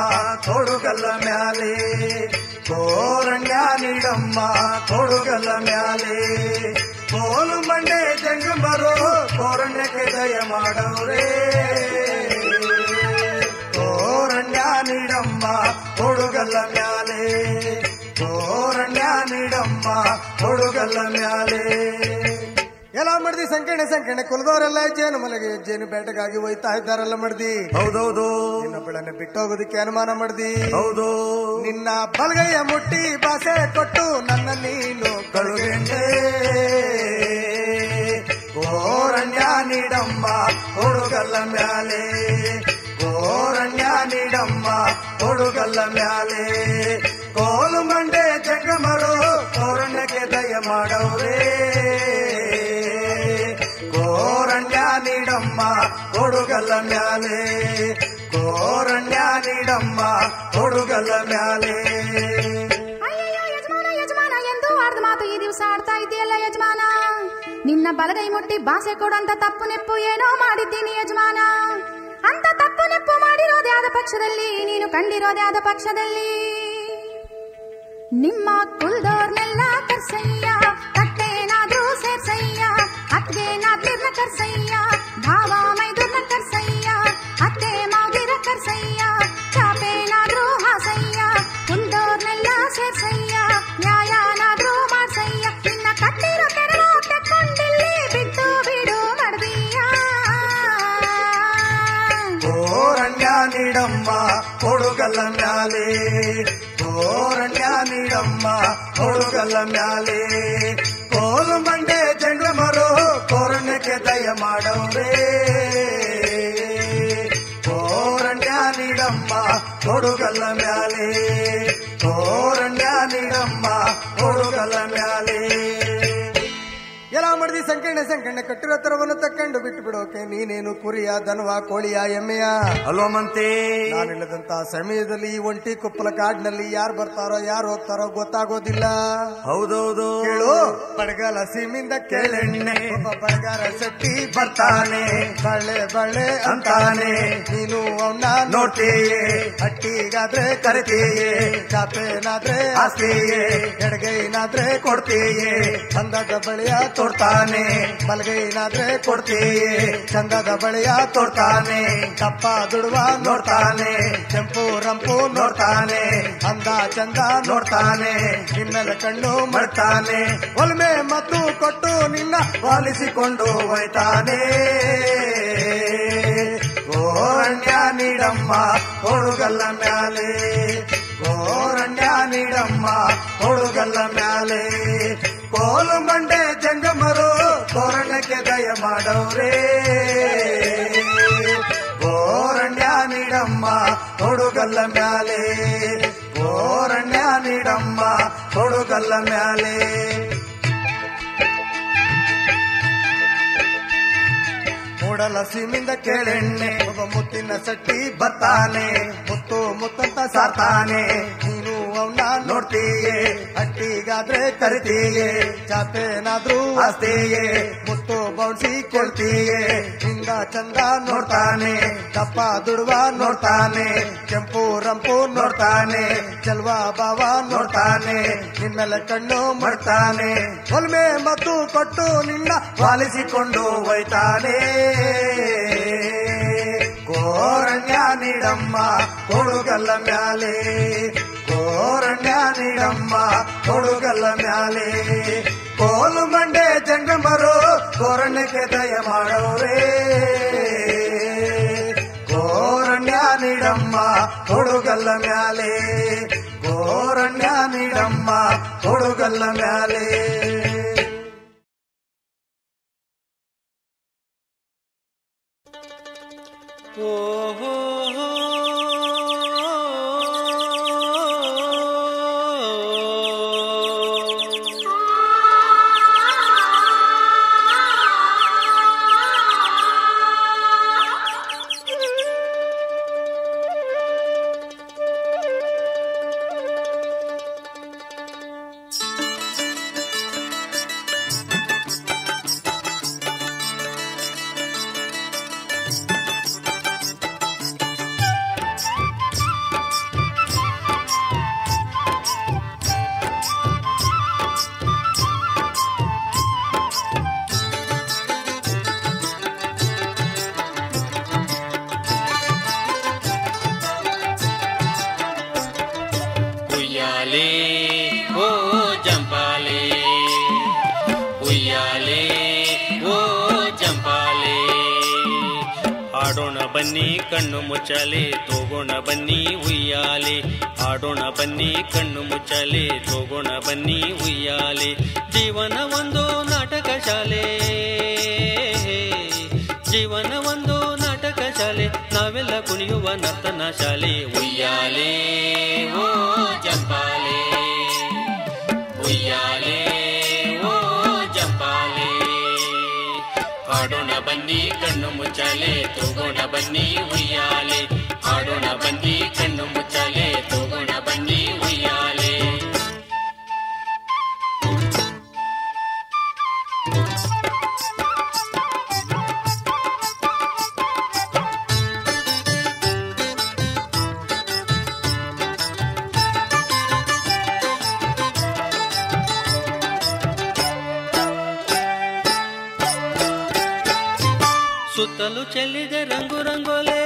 ಕೊಡುಗಲ್ಲ ಮ್ಯಾಲೆ ಕೋರಣ್ಯ ನೀಡಮ್ಮ ಕೊಡುಗಲ್ಲ ಮ್ಯಾಲೆ ಕೋಲು ಮಂಡೆ ಜಂಗಮರು ಕೋರಣ್ಯಕ್ಕೆ ದಯ ಮಾಡವ್ರೆ ಕೋರಣ್ಯ ನೀಡಮ್ಮ ಕೊಡುಗಲ್ಲ ಮ್ಯಾಲೆ ಕೋರಣ್ಯ ನೀಡಮ್ಮ ಕೊಡುಗಲ್ಲ ಮ್ಯಾಲೆ ಎಲ್ಲ ಮಡ್ದಿ ಸಂಕೀರ್ಣ ಕುಲದವರೆಲ್ಲ ಜೇನು ಮಲಗೆ ಜೇನು ಬೇಟೆಗಾಗಿ ಹೋಯ್ತಾ ಇದ್ದಾರಲ್ಲ ಮಡ್ದಿ ಹೌದೌದು ನಿನ್ನ ಬೆಳನೆ ಬಿಟ್ಟೋಗೋದಕ್ಕೆ ಅನುಮಾನ ಮಡ್ದಿ ಹೌದು ನಿನ್ನ ಬಲಗೈಯ ಮುಟ್ಟಿ ಭಾಷೆ ಕೊಟ್ಟು ನನ್ನ ನೀನು ಕಳುಗೆಂಡೆ ಕೋರಣ್ಯ ನೀಡಮ್ಮ ಕೊಡುಗಲ್ಲ ಮ್ಯಾಲೆ ಕೋರಣ್ಯ ನೀಡಮ್ಮ ಕೊಡುಗಲ್ಲ ಮ್ಯಾಲೆ ಕೋಲು ಮಂಡೆ ಜಂಗಮರು ಕೋರಣ್ಯಕ್ಕೆ ದಯ ಮಾಡವ್ರೆ ಕೋರಣ್ಯ ನೀಡಮ್ಮ ಕೊಡುಗಲ್ಲ ಮ್ಯಾಲೆ ಕೋರಣ್ಯ ನೀಡಮ್ಮ ಕೊಡುಗಲ್ಲ ಮ್ಯಾಲೆ ಯಜಮಾನ ಎಂದು ಆಡ್ದ ಮಾತು ಈ ದಿವಸ ಆಡ್ತಾ ಇದೆಯಲ್ಲ ಯಜಮಾನ ನಿನ್ನ ಬಲಗೈ ಮುಟ್ಟಿ ಭಾಷೆ ಕೊಡಂತ ತಪ್ಪು ನೆಪ್ಪು ಏನೋ ಮಾಡಿದ್ದೀನಿ ಯಜಮಾನ ಅಂತ ತಪ್ಪು ನೆಪ್ಪು ಮಾಡಿರೋದೇ ಆದ ಪಕ್ಷದಲ್ಲಿ ನೀನು ಕಂಡಿರೋದೇ ಆದ ಪಕ್ಷದಲ್ಲಿ ನಿಮ್ಮ ಕುಲ್ದೋರ್ನೆಲ್ಲ ಕರ್ಸಯ್ಯ ಕಟ್ಟೇನಾದ್ರೂ ಸೇರ್ಸಯ್ಯ ಅತ್ಗೇನಾದ್ಲಿರ್ನ ಕರ್ಸಯ್ಯ ಭಾವ ಮೈದುರ್ನ ಕರ್ಸಯ್ಯ ಅತ್ತೆ ಮಾವಿರ ಕರ್ಸಯ್ಯ ಚಾಪೇನಾದ್ರೂ ಹಾಸಯ್ಯ ಕುಲ್ದೋರ್ನೆಲ್ಲ ಸೇರ್ಸಯ್ಯ ನ್ಯಾಯನಾದ್ರೂ ಮಾಡ್ಸಯ್ಯ ನಿನ್ನ ಕಟ್ಟಿರೋ ತೆರವು ತೆಕ್ಕೊಂಡಿಲ್ಲಿ ಬಿಟ್ಟು ಬಿಡು ಮಡ್ದೀಯ ಕೋರಣ್ಯ ನೀಡಮ್ಮ ಕೊಡುಗಲ್ಲ ಮ್ಯಾಲೆ ಕೋರಣ್ಯ ನೀಡಮ್ಮ ಕೊಡುಗಲ್ಲ ಮ್ಯಾಲೆ ಕೋಲು ಮಂಡೆ ಜಂಗಮರು ಕೋರಣ್ಯಕ್ಕೆ ದಯ ಮಾಡವ್ರೆ ಕೋರಣ್ಯ ನೀಡಮ್ಮ ಕೊಡುಗಲ್ಲ ಮ್ಯಾಲೆ ಕೋರಣ್ಯ ನೀಡಮ್ಮ ಕೊಡುಗಲ್ಲ ಮ್ಯಾಲೆ ಎಲ್ಲ ಮಡ್ದಿ ಸಂಕೀರ್ಣ ಕಟ್ಟಿರೋ ತರವನ್ನು ತಕ್ಕೊಂಡು ಬಿಟ್ಟು ಬಿಡೋಕೆ ನೀನೇನು ಕುರಿಯ ದನವ ಕೋಳಿಯ ಎಮ್ಮೆಯ ಅಲ್ವಾ ಮಂತೆ ನಾನಿಲ್ಲದಂತ ಸಮಯದಲ್ಲಿ ಒಂಟಿ ಕುಪ್ಪಲ ಕಾಡಿನಲ್ಲಿ ಯಾರು ಬರ್ತಾರೋ ಯಾರು ಹೋಗ್ತಾರೋ ಗೊತ್ತಾಗೋದಿಲ್ಲ ಹೌದೌದು ಕೇಳು ಬಡಗಲ ಸೀಮಿಂದ ಕೇಳೆಣ್ಣೆ ಒಬ್ಬ ಬಡಗಾರ ಶೆಟ್ಟಿ ಬರ್ತಾನೆ ಬಳ್ಳೆ ಬಳ್ಳೆ ಅಂತಾನೆ ನೀನು ಅವನ್ನ ನೋಡ್ತೀಯೇ ಹಟ್ಟಿಗಾದ್ರೆ ಕರಿತೀಯೇ ಚಾಪೇನಾದ್ರೆ ಆಸ್ತಿಯೇ ಎಡಗೈನಾದ್ರೆ ಕೊಡ್ತೀಯೇ ಚಂದದ ಬಳಿಯ ತೋಡ್ತಾನೆ ಬಲಗೈನಾದ್ರೆ ಕೊಡ್ತೀಯೇ ಚಂದದ ಬಳಿಯ ತೋಡ್ತಾನೆ ದಪ್ಪ ದುಡುವ ನೋಡ್ತಾನೆ ಕೆಂಪು ರಂಪು ನೋಡ್ತಾನೆ ಅಂದ ಚಂದ ನೋಡ್ತಾನೆ ನಿಮ್ಮೆಲ್ಲ ಕಣ್ಣು ಮಾಡ್ತಾನೆ ಒಲ್ಮೆ ಮತ್ತು ಕೊಟ್ಟು ನಿನ್ನ ಪಾಲಿಸಿಕೊಂಡು ಹೋಯ್ತಾನೆ ಕೋರಣ್ಯ ನೀಡಮ್ಮ ಕೊಡುಗಲ್ಲ ಮ್ಯಾಲೆ ಕೋರಣ್ಯ ನೀಡಮ್ಮ ಕೊಡುಗಲ್ಲ ಮ್ಯಾಲೆ ಕೋಲು ಮಂಡೆ ಜಂಗಮರು ಕೋರಣ್ಯಕ್ಕೆ ದಯ ಮಾಡವ್ರೆ ಕೋರಣ್ಯ ನೀಡಮ್ಮ ಕೊಡುಗಲ್ಲ ಮ್ಯಾಲೆ ಕೋರಣ್ಯ ನೀಡಮ್ಮ ಕೊಡುಗಲ್ಲ ಮ್ಯಾಲೆ ಮೂಡಲ ಸೀಮಿಂದ ಕೇಳೆಣ್ಣೆ ಒಬ್ಬ ಮುತ್ತಿನ ಸಟ್ಟಿ ಬರ್ತಾನೆ ಮುತ್ತು ಮುತ್ತಂತ ಸಾರ್ತಾನೆ ನೀನು ಅವನ್ನ ನೋಡ್ತೀಯೇ ಹಟ್ಟಿಗಾದ್ರೆ ಕರಿತೀಯೇ ಚಾಪೇನಾದ್ರೂ ಆಸ್ತಿಯೇ ಮುತ್ತು ಬೌನ್ಸಿ ಕೊಡ್ತೀಯೇ ಹಿಂದ ಚಂದ ನೋಡ್ತಾನೆ ದಪ್ಪ ದುಡುವ ನೋಡ್ತಾನೆ ಕೆಂಪು ರಂಪು ನೋಡ್ತಾನೆ ಚಲ್ವಾ ಬಾವ ನೋಡ್ತಾನೆ ನಿನ್ನೆಲ್ಲ ಕಣ್ಣು ಮಾಡ್ತಾನೆ ಒಲ್ಮೆ ಮತ್ತು ಕೊಟ್ಟು ನಿನ್ನ ಪಾಲಿಸಿಕೊಂಡು ಹೋಯ್ತಾನೆ ಕೋರಣ್ಯ ನೀಡಮ್ಮ ಕೊಡುಗಲ್ಲ ಮ್ಯಾಲೆ ಕೋರಣ್ಯ ನೀಡಮ್ಮ ಕೊಡುಗಲ್ಲ ಮ್ಯಾಲೆ ಕೋಲು ಮಂಡೆ ಜಂಗಮರು ಕೋರಣ್ಯಕ್ಕೆ ದಯ ಮಾಡವ್ರೆ ಕೋರಣ್ಯ ನೀಡಮ್ಮ ಕೊಡುಗಲ್ಲ ಮ್ಯಾಲೆ ಕೋರಣ್ಯ ನೀಡಮ್ಮ ಕೊಡುಗಲ್ಲ ಮ್ಯಾಲೆ ಆಡೋಣ ಬನ್ನಿ ಕಣ್ಣು ಮುಚ್ಚಲೆ ತೋಗೋಣ ಬನ್ನಿ ಉಯ್ಯಾಲೆ ಆಡೋಣ ಬನ್ನಿ ಕಣ್ಣು ಮುಚ್ಚಲೆ ತೋಗೋಣ ಬನ್ನಿ ಉಯ್ಯಾಲೆ ಜೀವನ ಒಂದು ನಾಟಕ ಶಾಲೆ ಜೀವನ ಒಂದು ನಾಟಕ ಶಾಲೆ ನಾವೆಲ್ಲ ಕುಣಿಯುವ ನರ್ತನ ಶಾಲೆ ಉಯ್ಯಾಲೆ ಓ ಜಂಪಾಲೆ ಉಯ್ಯಾಲೆ ಓ ಜಂಪಾಲೆ ಆಡೋಣ ಬನ್ನಿ ಕಣ್ಣು ಮುಚ್ಚಲೆ ತೋಗೋಣ ಬನ್ನಿ ಉಯ್ಯಾಲೆ ಆಡೋಣ ಬನ್ನಿ ಕಣ್ಣು ಮುಚ್ಚಲೆ ತೋಗೋಣ ಬನ್ನಿ ಉಯ್ಯಾಲೆ ಸುತ್ತಲೂ ಚೆಲ್ಲಿದೆ ರಂಗು ರಂಗೋಲೆ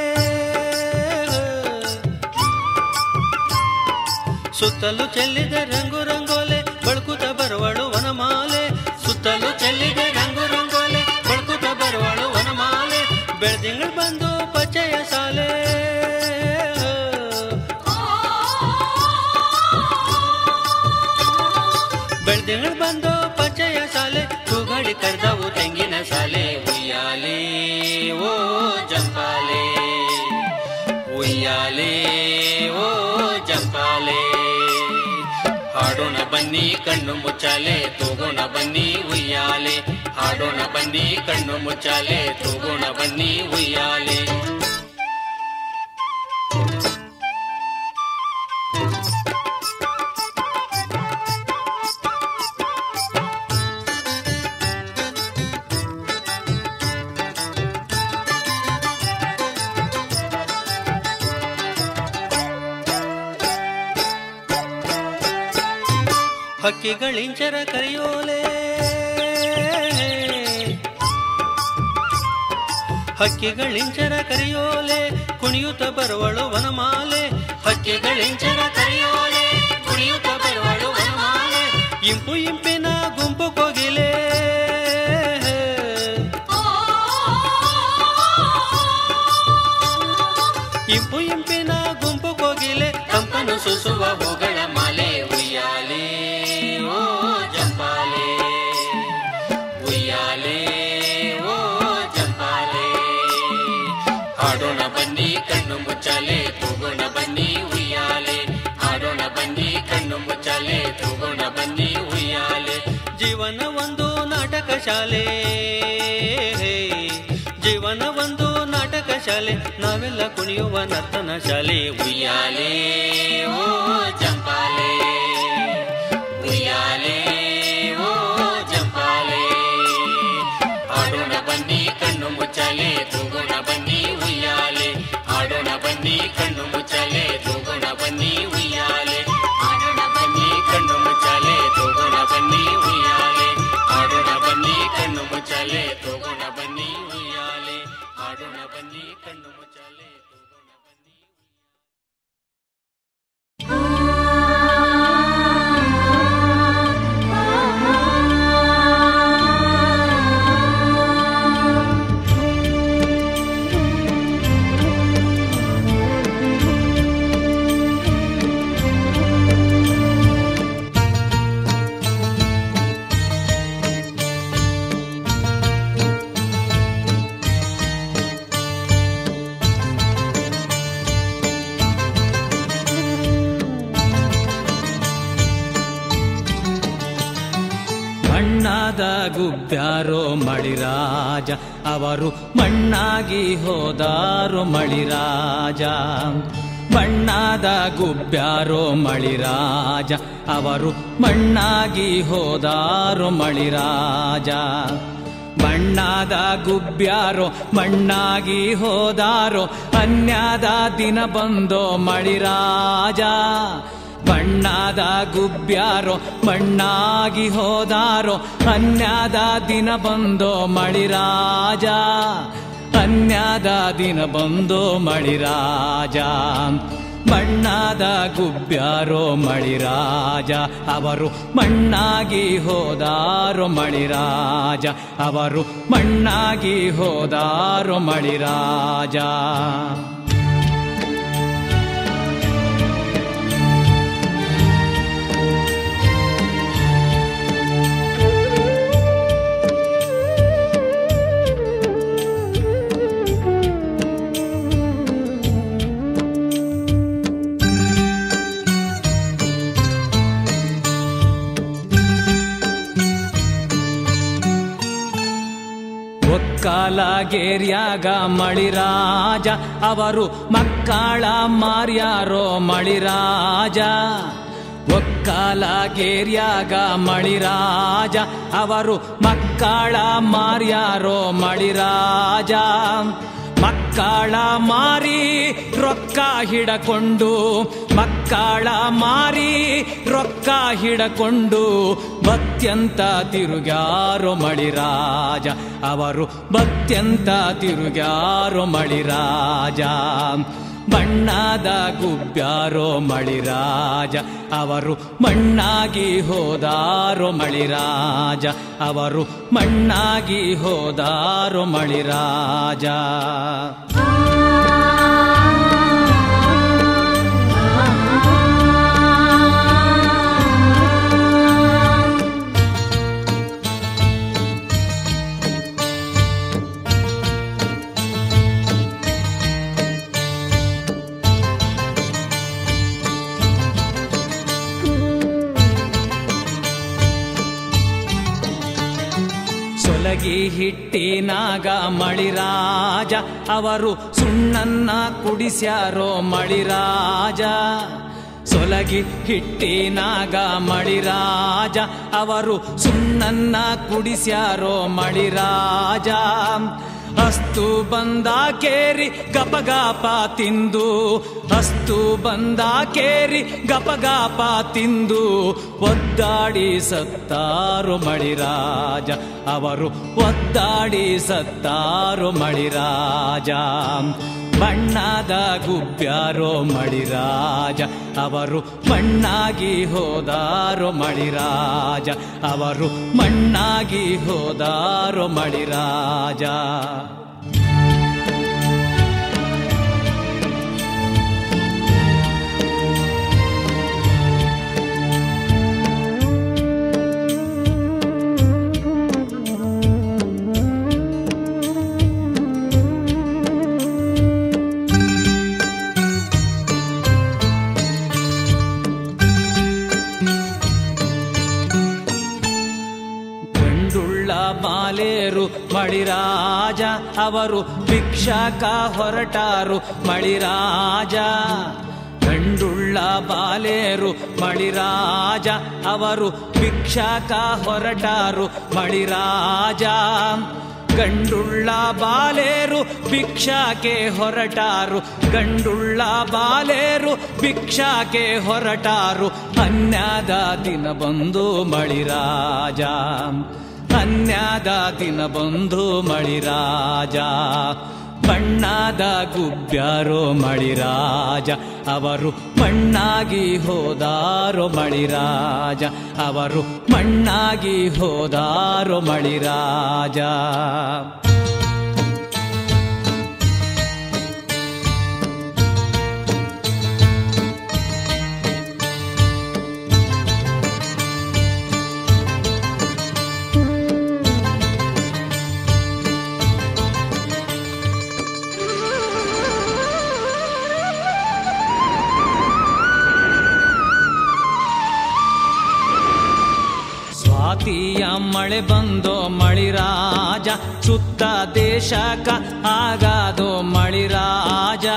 ಸುತ್ತಲೂ ಚೆಲ್ಲಿದೆ ರಂಗು ರಂಗೋಲೆ ಬಳ್ಕುತ ಬರುವಳು ವನಮಾಲೆ ಸುತ್ತಲೂ ಚೆಲ್ಲಿದೆ ರಂಗು ರಂಗೋಲೆ ಬಳ್ಕುತ ಬರುವಳು ವನಮಾಲೆ ಬೆಳ್ದಿಂಗಳು ಬಂದು ಪಚ್ಚೆಯ ಸಾಲೆ ಬೆಳ್ದಿಂಗಳು ಬಂದು ಪಚ್ಚೆಯ ಸಾಲೆ ತೂಗಾಡಿ ಕರೆದವು ತೆಂಗಿನ ಸಾಲೆ ಉಯ್ಯಾಲೆ ಓ ಜಂಪಾಲೆ ಉಯ್ಯಾಲೆ ಓ ಜಂಪಾಲೆ ಹಾಡೋಣ ಬನ್ನಿ ಕಣ್ಣು ಮುಚ್ಚಾಲೆ ತೋಗೋಣ ಬನ್ನಿ ಉಯ್ಯಾಲೆ ಹಾಡೋಣ ಬನ್ನಿ ಕಣ್ಣು ಮುಚ್ಚಾಲೆ ತೋಗೋಣ ಬನ್ನಿ ಉಯ್ಯಾಲೆ ಹಕ್ಕಿಗಳಿಂಚರ ಕರೆಯೋಲೆ ಹಕ್ಕಿಗಳಿಂಚರ ಕರೆಯೋಲೆ ಕುಣಿಯುತ್ತ ಬರುವಳು ವನಮಾಲೆ ಹಕ್ಕಿಗಳಿಂಚರ ಕರೆಯೋಲೆ ಕುಣಿಯುತ್ತ ಬರುವಳು ವನಮಾಲೆ ಇಂಪು ಇಂಪಿನ ಗುಂಪು ಕೋಗಿಲೆ ಇಂಪು ಇಂಪಿನ ಗುಂಪು ಕೋಗಿಲೆ ಕಂಪನು ಸುಸುವ ಹೂಗಳ ಮಾಲೆ ಉಯ್ಯಾಲೆ ಓ ಜಂಪಾಲೆ ಉಯ್ಯಾಲೆ ಓ ಜಂಪಾಲೆ ಹಾಡೋಣ ಬನ್ನಿ ಕಣ್ಣು ಮುಚ್ಚಾಲೆ ತೂಗೋಣ ಬನ್ನಿ ಉಯ್ಯಾಲೆ ಹಾಡೋಣ ಬನ್ನಿ ಕಣ್ಣು ಮುಚ್ಚಾಲೆ ತೂಗೋಣ ಬನ್ನಿ ಉಯ್ಯಾಲೆ ಜೀವನ ಒಂದು ನಾಟಕ ಶಾಲೆ ಜೀವನ ಒಂದು ನಾಟಕ ಶಾಲೆ ನಾವೆಲ್ಲ ಕುಣಿಯುವ ನರ್ತನ ಶಾಲೆ ಉಯ್ಯಾಲೆ ಓ ಜಂಪಾಲೆ ಉಯ್ಯಾಲೆ ಓ ಜಂಪಾಲೆ ಆಡೋಣ ಬನ್ನಿ ಕಣ್ಣು ಮುಚ್ಚಾಲೆ ತೂಗೋಣ ಬನ್ನಿ ಉಯ್ಯಾಲೆ ಆಡೋಣ ಬನ್ನಿ ಕಣ್ಣು ಮುಚ್ಚಾಲೆ ತೂಗೋಣ ಬನ್ನಿ ಉಯ್ಯಾಲೆ ಆಡೋಣ ಬನ್ನಿ ಕಣ್ಣು ಮುಚ್ಚಾಲೆ ತೂಗೋಣ ಬನ್ನಿ ಉಯ್ಯಾಲೆ ಆಡೋಣ ಬನ್ನಿ ಕಣ್ಣು ಮುಚ್ಚಾಲೆ ತೂಗೋಣ ಬನ್ನಿ ಉಯ್ಯಾಲೆ ಆಡೋಣ ಬನ್ನಿ ಕಣ್ಣು ಮುಚ್ಚಾಲೆ ತೂಗೋಣ ಬನ್ನಿ ಮಣ್ಣಾದ ಗುಬ್ಬ್ಯಾರೋ ಮಳಿರಾಜ ಅವರು ಮಣ್ಣಾಗಿ ಹೋದಾರೋ ಮಳಿರಾಜ ಬಣ್ಣಾದ ಗುಬ್ಬ್ಯಾರೋ ಮಳಿರಾಜ ಅವರು ಮಣ್ಣಾಗಿ ಹೋದಾರೋ ಮಳಿರಾಜ ಬಣ್ಣಾದ ಗುಬ್ಬ್ಯಾರೋ ಮಣ್ಣಾಗಿ ಹೋದಾರೋ ಅನ್ಯಾದ ದಿನ ಬಂದೋ ಮಳಿರಾಜ ಬಣ್ಣಾದ ಗುಬ್ಬ್ಯಾರೋ ಮಣ್ಣಾಗಿ ಹೋದಾರೋ ಅನ್ಯಾದ ದಿನ ಬಂದೋ ಮಳಿರಾಜ ಅನ್ಯಾದ ದಿನ ಬಂದೋ ಮಳಿರಾಜ ಬಣ್ಣದ ಗುಬ್ಬ್ಯಾರೋ ಮಳಿರಾಜ ಅವರು ಮಣ್ಣಾಗಿ ಹೋದಾರೋ ಮಳಿರಾಜ ಅವರು ಮಣ್ಣಾಗಿ ಹೋದಾರೋ ಮಳಿರಾಜ. ಒಕ್ಕಾಲಗೇರಿಯಾಗ ಮಳಿರಾಜ ಅವರು ಮಕ್ಕಳ ಮಾರ್ಯಾರೋ ಮಳಿರಾಜ. ಒಕ್ಕಾಲಗೇರಿಯಾಗ ಮಳಿರಾಜ ಅವರು ಮಕ್ಕಳ ಮಾರ್ಯಾರೋ ಮಳಿರಾಜ. ಮಕ್ಕಳ ಮಾರಿ ರೊಕ್ಕ ಹಿಡಕೊಂಡು ಮಕ್ಕಳ ಮಾರಿ ರೊಕ್ಕ ಹಿಡಕೊಂಡು ಬತ್ಯಂತ ತಿರುಗ್ಯಾರೋ ಮಳಿರಾಜ ಅವರು ಬತ್ಯಂತ ತಿರುಗ್ಯಾರೋ ಮಳಿರಾಜ. ಬಣ್ಣದ ಗುಬ್ಬ್ಯಾರೋ ಮಳಿರಾಜ ಅವರು ಮಣ್ಣಾಗಿ ಹೋದಾರೋ ಮಳಿರಾಜ ಅವರು ಮಣ್ಣಾಗಿ ಹೋದಾರೋ ಮಳಿರಾಜ. ಸೊಲಗಿ ಹಿಟ್ಟಿನಾಗ ಮಳಿರಾಜ ಅವರು ಸುಣ್ಣನ್ನ ಕುಡಿಸ್ಯಾರೋ ಮಳಿರಾಜ. ಸೊಲಗಿ ಹಿಟ್ಟಿನಾಗ ಮಳಿರಾಜ ಅವರು ಸುಣ್ಣನ್ನ ಕುಡಿಸ್ಯಾರೋ ಮಳಿರಾಜ. ಅಸ್ತು ಬಂದ ಕೇರಿ ಗಪಗಾಪ ತಿಂದು ಅಸ್ತು ಬಂದ ಕೇರಿ ಗಪಗಾಪ ತಿಂದು ಒದ್ದಾಡಿ ಸತ್ತಾರೋ ಮಳಿರಾಜ ಅವರು ಒದ್ದಾಡಿ ಸತ್ತಾರೋ ಮಳಿರಾಜ. ಬಣ್ಣದ ಗುಬ್ಬ್ಯಾರೋ ಮಳಿರಾಜ ಅವರು ಮಣ್ಣಾಗಿ ಹೋದಾರೋ ಮಳಿರಾಜ ಅವರು ಮಣ್ಣಾಗಿ ಹೋದಾರೋ ಮಳಿರಾಜ. ಬಾಲೇರು ಮಳಿರಾಜ ಅವರು ಭಿಕ್ಷಾಕ ಹೊರಟಾರು ಮಳಿರಾಜ. ಗಂಡುಳ್ಳ ಬಾಲೇರು ಮಳಿರಾಜ ಅವರು ಭಿಕ್ಷಾಕ ಹೊರಟಾರು ಮಳಿರಾಜ. ಗಂಡುಳ್ಳ ಬಾಲೇರು ಭಿಕ್ಷಾಕೆ ಹೊರಟಾರು ಗಂಡುಳ್ಳ ಬಾಲೇರು ಭಿಕ್ಷಾಕೆ ಹೊರಟಾರು. ಅನ್ಯಾದ ದಿನ ಬಂದು ಮಳಿರಾಜ ಅನ್ಯಾದ ದಿನ ಬಂದು ಮಳಿರಾಜ. ಬಣ್ಣದ ಗುಬ್ಬ್ಯಾರೋ ಮಳಿರಾಜ ಅವರು ಮಣ್ಣಾಗಿ ಹೋದಾರೋ ಮಳಿರಾಜ ಅವರು ಮಣ್ಣಾಗಿ ಹೋದಾರೋ ಮಳಿರಾಜ. ಸ್ವಾತಿಯ ಮಳೆ ಬಂದೋ ಮಳಿರಾಜ ಸುತ್ತ ದೇಶಕ ಆಗಾದೋ ಮಳಿರಾಜ.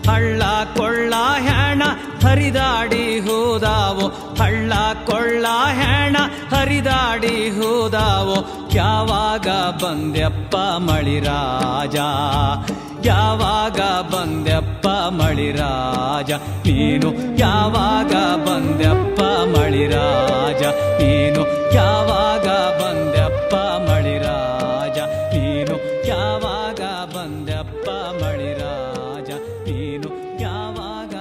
ಹಳ್ಳ ಕೊಳ್ಳ ಹೆಣ ಹರಿದಾಡಿ ಹೋದಾವೋ ಹಳ್ಳ ಕೊಳ್ಳ ಹೆಣ ಹರಿದಾಡಿ ಹೋದಾವೋ. ಯಾವಾಗ ಬಂದ್ಯಪ್ಪ ಮಳಿರಾಜ ಯಾವಾಗ ಬಂದ್ಯಪ್ಪ ಮಳಿರಾಜ ನೀನು ಯಾವಾಗ ಬಂದ್ಯಪ್ಪ ಮಳಿರಾಜ ನೀನು ಯಾವಾಗ ಬಂದ್ಯಪ್ಪ ಮಳಿರಾಜ ನೀನು ಯಾವಾಗ ಬಂದ್ಯಪ್ಪ ಮಳಿರಾಜ ನೀನು ಯಾವಾಗ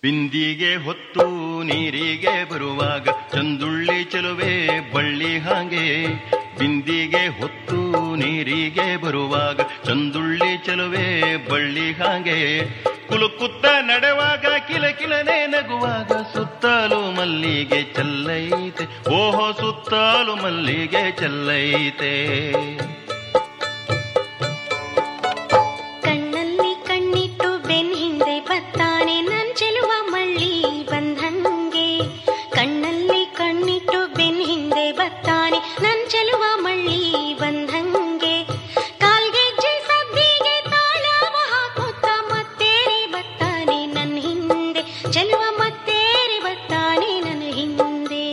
ಬಿಂದಿಗೆ ಹೊತ್ತು ನೀರಿಗೆ ಬರುವಾಗ ಚಂದುಳ್ಳಿ ಚೆಲುವೆ ಬಳ್ಳಿ ಹಾಗೆ. ಬಿಂದಿಗೆ ಹೊತ್ತು ನೀರಿಗೆ ಬರುವಾಗ ಚಂದುಳ್ಳಿ ಚೆಲುವೆ ಬಳ್ಳಿ ಹಾಗೆ. ಕುಲುಕುತ್ತ ನಡೆವಾಗ ಕಿಲಕಿಲನೆ ನಗುವಾಗ ಸುತ್ತಲೂ ಮಲ್ಲಿಗೆ ಚೆಲ್ಲೈತೆ. ಓಹೋ ಸುತ್ತಲೂ ಮಲ್ಲಿಗೆ ಚೆಲ್ಲೈತೆ. ಕಣ್ಣಲ್ಲಿ ಕಣ್ಣಿಟ್ಟು ಬೆನ್ ಹಿಂದೆ ಬತ್ತಾನೆ ನನ್ ಚೆಲುವ ಮಳ್ಳಿ ಬಂದಂಗೆ. ಕಣ್ಣಲ್ಲಿ ಕಣ್ಣಿಟ್ಟು ಬೆನ್ ಹಿಂದೆ ಬತ್ತಾನೆ ನನ್ ಚೆಲುವ ಮಳ್ಳಿ ಬಂದಂಗೆ. ಕಾಲ್ಗೆಜ್ಜೆ ಸದ್ದಿಗೆ ತಾಳವ ಹಾಕುತ್ತ ಮತ್ತೇರಿ ಬತ್ತಾನೆ ನನ್ ಹಿಂದೆ. ಚೆಲುವ ಮತ್ತೇರಿ ಬತ್ತಾನೆ ನನ್ನ ಹಿಂದೆ.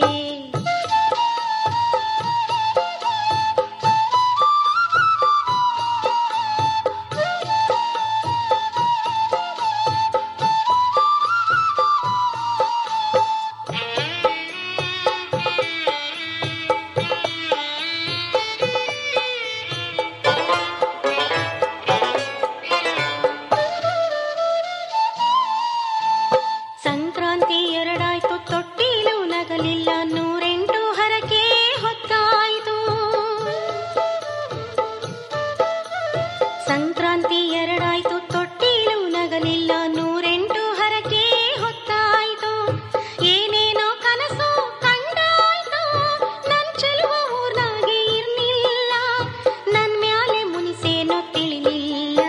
ಸಂಕ್ರಾಂತಿ ಎರಡಾಯ್ತು ತೊಟ್ಟಿಲು ನಗಲಿಲ್ಲ 108 ಹರಕೆ ಹೊತ್ತಾಯ್ತು. ಸಂಕ್ರಾಂತಿ ಎರಡಾಯ್ತು ತೊಟ್ಟಿಲು ನಗಲಿಲ್ಲ 108 ಹರಕೆ ಹೊತ್ತಾಯ್ತು. ಏನೇನೋ ಕನಸು ಕಂಡಾಯ್ತು ನನ್ ಚೆಲುವ ಊರ್ನಾಗೆ ಇರ್ಲಿಲ್ಲ. ನನ್ ಮ್ಯಾಲೆ ಮುನಿಸೇನೋ ತಿಳಿಲಿಲ್ಲ.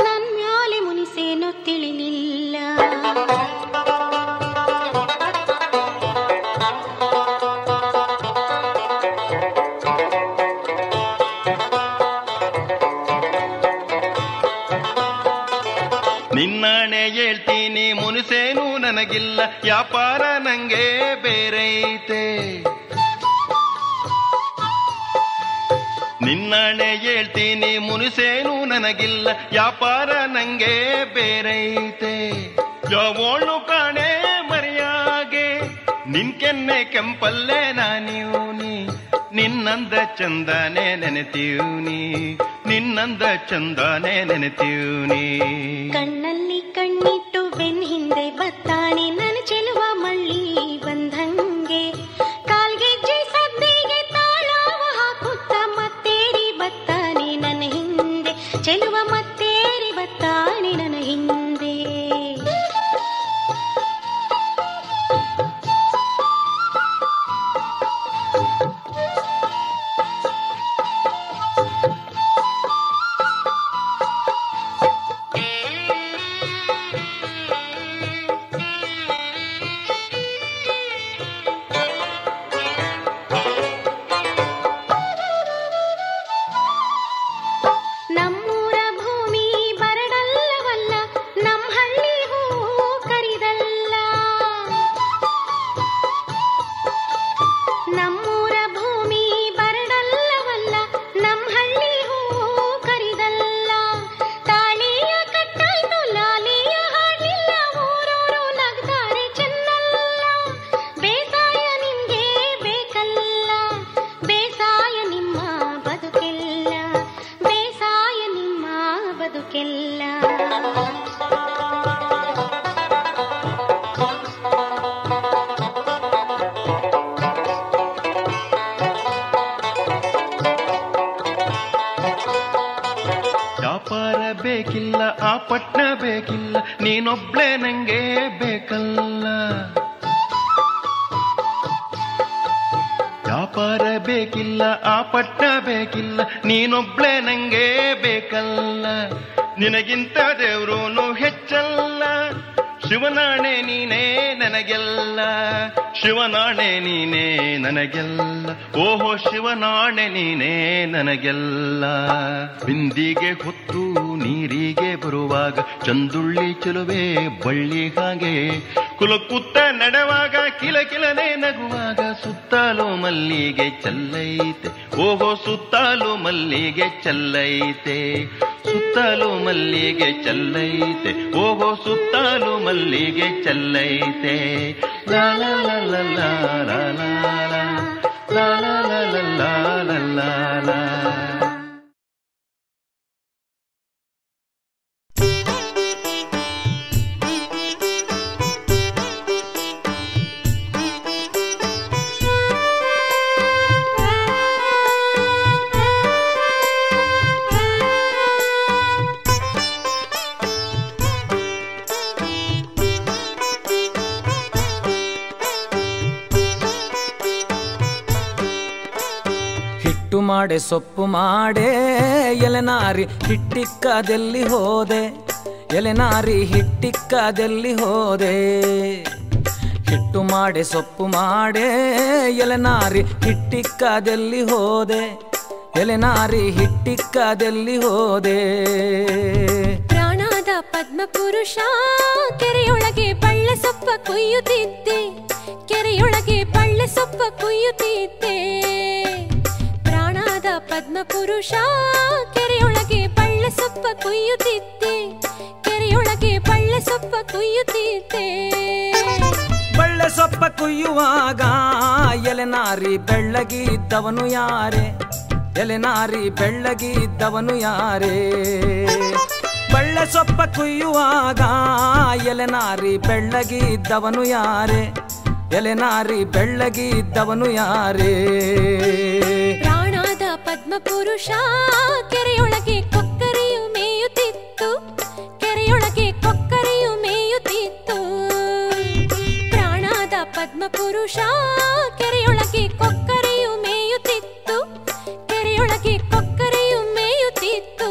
ನನ್ ಮ್ಯಾಲೆ ಮುನಿಸೇನೋ ತಿಳಿಲಿಲ್ಲ. ನಿನ್ನಾಣೆ ಹೇಳ್ತೀನಿ ಮುನಿಸೇನು ನನಗಿಲ್ಲ. ವ್ಯಾಪಾರ ನಂಗೆ ಬೇರೈತೆ. ನಿನ್ನಾಣೆ ಹೇಳ್ತೀನಿ ಮುನಿಸೇನು ನನಗಿಲ್ಲ. ವ್ಯಾಪಾರ ನಂಗೆ ಬೇರೈತೆ. ಯಾವೋಳು ಕಾಣೆ ಮರಿಯಾಗೆ ನಿನ್ ಕೆನ್ನೆ ಕೆಂಪಲ್ಲೇ ನಾನೀವ್ನಿ. ನಿನ್ನಂದ ಚಂದನೆ ನೆನೆತೀವ್ನಿ. ನಿನ್ನಂದ ಚಂದನೆ ನೆನೆತೀವ್ನಿ. ಕಣ್ಣಲ್ಲಿ ಕಣ್ಣಿಟ್ಟು ಬೆನ್ ಹಿಂದೆ ಬತ್ತಾನೆ ನನ್ನ ಚೆಲುವ ಮಳ್ಳಿ ಬಂದಂಗೆ. ಕಾಲ್ಗೆಜ್ಜೆ ಸದ್ದಿಗೆ ತಾಳವ ಹಾಕುತ್ತ ಮತ್ತೇರಿ ಬತ್ತಾನೆ ನನ್ನ ಹಿಂದೆ. ಚೆಲುವ ಮತ್ತೇರಿ ಬತ್ತಾನೆ ನನ್ನ ಹಿಂದೆ. ನಮ್ಮೂರ ಭೂಮಿ ಬರಡಲ್ಲವಲ್ಲ ನಮ್ ಹಳ್ಳಿ ಹೂ ಕರಿದಲ್ಲ. ನಮ್ಮೂರ ಭೂಮಿ ಬರಡಲ್ಲವಲ್ಲ ನಮ್ ಹಳ್ಳಿ ಹೂ ಕರಿದಲ್ಲ. ತಾಳಿಯ ಕಟ್ಟಾಯ್ತು ಲಾಲಿಯ ಹಾಡ್ಲಿಲ್ಲ. ಊರೂರು ನಗ್ತಾರೆ ಚೆನ್ನಲ್ಲ. ಬೇಸಾಯ ನಿಮ್ಗೆ ಬೇಕಲ್ಲ. ಬೇಸಾಯ ನಿಮ್ಮ ಬದುಕೆಲ್ಲ. ಬೇಸಾಯ ನಿಮ್ಮ ಬದುಕೆಲ್ಲ. ವ್ಯಾಪಾರ ಬೇಕಿಲ್ಲ ಆ ಪಟ್ನ ಬೇಕಿಲ್ಲ. ನೀನೊಬ್ಳೆ ನಂಗೆ ಬೇಕಲ್ಲ. ವ್ಯಾಪಾರ ಬೇಕಿಲ್ಲ ಆ ಪಟ್ನ ಬೇಕಿಲ್ಲ. ನೀನೊಬ್ಳೆ ನಂಗೆ ಬೇಕಲ್ಲ. ನಿನಗಿಂತ ದೇವ್ರೂನು ಹೆಚ್ಚಲ್ಲ. ಶಿವನಾಣೆ ನೀನೇ ನನಗೆಲ್ಲ. ಶಿವನಾಣೆ ನೀನೇ ನನಗೆಲ್ಲ. ಓಹೋ ಶಿವನಾಣೆ ನೀನೇ ನನಗೆಲ್ಲ. ಬಿಂದಿಗೆ ಹೊತ್ತು ನೀರಿಗೆ ಬರುವಾಗ ಚಂದುಳ್ಳಿ ಚೆಲುವೆ ಬಳ್ಳಿ ಹಾಗೆ. ಕುಲಕುತ್ತ ನಡೆವಾಗ ಕಿಲಕಿಲನೆ ನಗುವಾಗ ಸುತ್ತಲೂ ಮಲ್ಲಿಗೆ ಚೆಲ್ಲೈತೆ. ಓಹೋ ಸುತ್ತಲೂ ಮಲ್ಲಿಗೆ ಚೆಲ್ಲೈತೆ. ಸುತ್ತಲೂ ಮಲ್ಲಿಗೆ ಚೆಲ್ಲೈತೆ. ಓಹೋ ಸುತ್ತಲೂ ಮಲ್ಲಿಗೆ ಚೆಲ್ಲೈತೆ. ಲಾ ಲಾ ಲಾ ಲಾ ಲಾ ಲಾ ಲಾ ಲಾ ಲಾ ಲಾ ಲಾ ಲಾ. ಮಾಡೆ ಸೊಪ್ಪು ಮಾಡೆ ಎಲೆನಾರಿ ಹಿಟ್ಟಿಕ್ಕದೆಲ್ಲಿ ಹೋದೆ, ಎಲೆನಾರಿ ಹಿಟ್ಟಿಕ್ಕದೆಲ್ಲಿ ಹೋದೆ. ಹಿಟ್ಟು ಮಾಡೆ ಸೊಪ್ಪು ಮಾಡೆ ಎಲೆನಾರಿ ಹಿಟ್ಟಿಕ್ಕದೆಲ್ಲಿ ಹೋದೆ, ಎಲೆನಾರಿ ಹಿಟ್ಟಿಕ್ಕದೆಲ್ಲಿ ಹೋದೆ. ಪ್ರಾಣಾದ ಪದ್ಮಪುರುಷ ಕೆರೆಯೊಳಗೆ ಬಳ್ಳೆ ಸೊಪ್ಪ ಕೊಯ್ಯುತ್ತಿದ್ದೆ, ಕೆರೆಯೊಳಗೆ ಬಳ್ಳೆ ಸೊಪ್ಪ ಕೊಯ್ಯುತ್ತಿದ್ದೆ. ಪ್ರಾಣಾದ ಪದ್ಮಪುರುಷ ಕೆರೆಯೊಳಗೆ ಬಳ್ಳೆ ಸೊಪ್ಪ ಕೊಯ್ಯುತ್ತಿದ್ದೆ, ಕೆರೆಯೊಳಗೆ ಬಳ್ಳೆ ಸೊಪ್ಪ ಕೊಯ್ಯುತ್ತಿದ್ದೆ. ಬಳ್ಳೆ ಸೊಪ್ಪ ಕೊಯ್ಯುವಾಗ ಎಲೆನಾರಿ ಬೆಳ್ಳಗಿದ್ದವನು ಯಾರೇ, ಎಲೆನಾರಿ ಬೆಳ್ಳಗಿದ್ದವನು ಯಾರೇ. ಬಳ್ಳೆ ಸೊಪ್ಪ ಕೊಯ್ಯುವಾಗ ಎಲೆನಾರಿ ಬೆಳ್ಳಗಿದ್ದವನು ಯಾರೇ, ಎಲೆನಾರಿ ಬೆಳ್ಳಗಿದ್ದವನು ಯಾರೇ. ಪ್ರಾಣಾದ ಪದ್ಮಪುರುಷ ಕೆರೆಯೊಳಗೆ ಕೊಕ್ಕರೆಯು ಮೇಯುತ್ತಿತ್ತು, ಕೆರೆಯೊಳಗೆ ಕೊಕ್ಕರೆಯು ಮೇಯುತ್ತಿತ್ತು. ಪ್ರಾಣಾದ ಪದ್ಮಪುರುಷ ಕೆರೆಯೊಳಗೆ ಕೊಕ್ಕರೆಯು ಮೇಯುತ್ತಿತ್ತು, ಕೆರೆಯೊಳಗೆ ಕೊಕ್ಕರೆಯು ಮೇಯುತ್ತಿತ್ತು.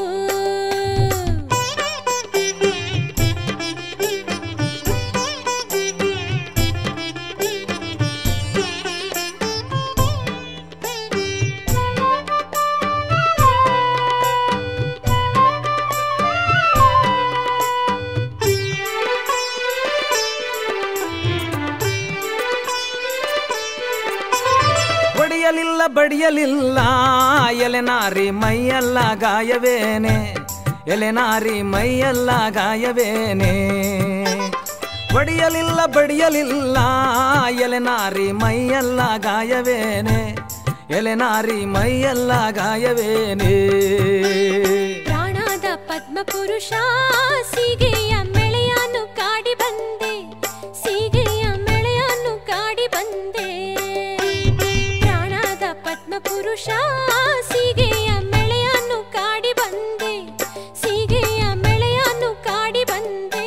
ಬಡಿಯಲಿಲ್ಲ ಬಡಿಯಲಿಲ್ಲ ಎಲೆನಾರಿ ಮೈಯೆಲ್ಲ ಗಾಯವೇನೆ, ಎಲೆನಾರಿ ಮೈಯೆಲ್ಲ ಗಾಯವೇನೆ. ಬಡಿಯಲಿಲ್ಲ ಬಡಿಯಲಿಲ್ಲ ಎಲೆನಾರಿ ಮೈಯೆಲ್ಲ ಗಾಯವೇನೆ, ಎಲೆನಾರಿ ಮೈಯೆಲ್ಲ ಗಾಯವೇನೆ. ಪ್ರಾಣಾದ ಪದ್ಮಪುರುಷ ಸೀಗೆಯ ಮೆಳೆಯನ್ನು ಕಾಡಿ ಬಂದೆ, ಸೀಗೆಯ ಮೆಳೆಯನ್ನು ಕಾಡಿ ಬಂದೆ. ಪ್ರಾಣಾದ ಪದ್ಮಪುರುಷ ಸೀಗೆಯ ಮೆಳೆಯನ್ನು ಕಾಡಿ ಬಂದೆ, ಸೀಗೆಯ ಮೆಳೆಯನ್ನು ಕಾಡಿ ಬಂದೆ.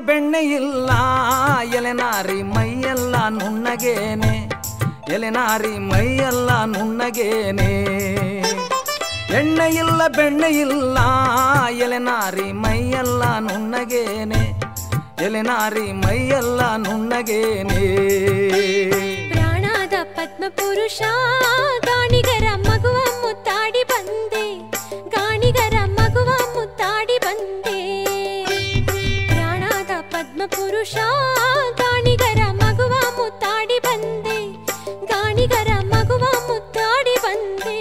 ಬೆಣ್ಣೆ ಇಲ್ಲ ಎಲೆನಾರಿ ಮೈಯೆಲ್ಲ ನುಣ್ಣಗೇನೆ, ಎಲೆನಾರಿ ಮೈಯೆಲ್ಲ ನುಣ್ಣಗೇನೆ. ಎಣ್ಣೆ ಇಲ್ಲ ಬೆಣ್ಣೆ ಇಲ್ಲ ಎಲೆನಾರಿ ಮೈಯೆಲ್ಲ ನುಣ್ಣಗೇನೆ, ಎಲೆನಾರಿ ಮೈಯೆಲ್ಲ ನುಣ್ಣಗೇನೆ. ಪ್ರಾಣಾದ ಪದ್ಮಪುರುಷ ಗಾಣಿಗರ ಮಗುವ ಮುತ್ತಾಡಿ ಬಂದೆ, ಗಾಣಿಗರ ಮಗುವ ಮುತ್ತಾಡಿ ಬಂದೆ. ಪ್ರಾಣಾದ ಪದ್ಮಪುರುಷ ಗಾಣಿಗರ ಮಗುವ ಮುತ್ತಾಡಿ ಬಂದೆ, ಗಾಣಿಗರ ಮಗುವ ಮುತ್ತಾಡಿ ಬಂದೆ.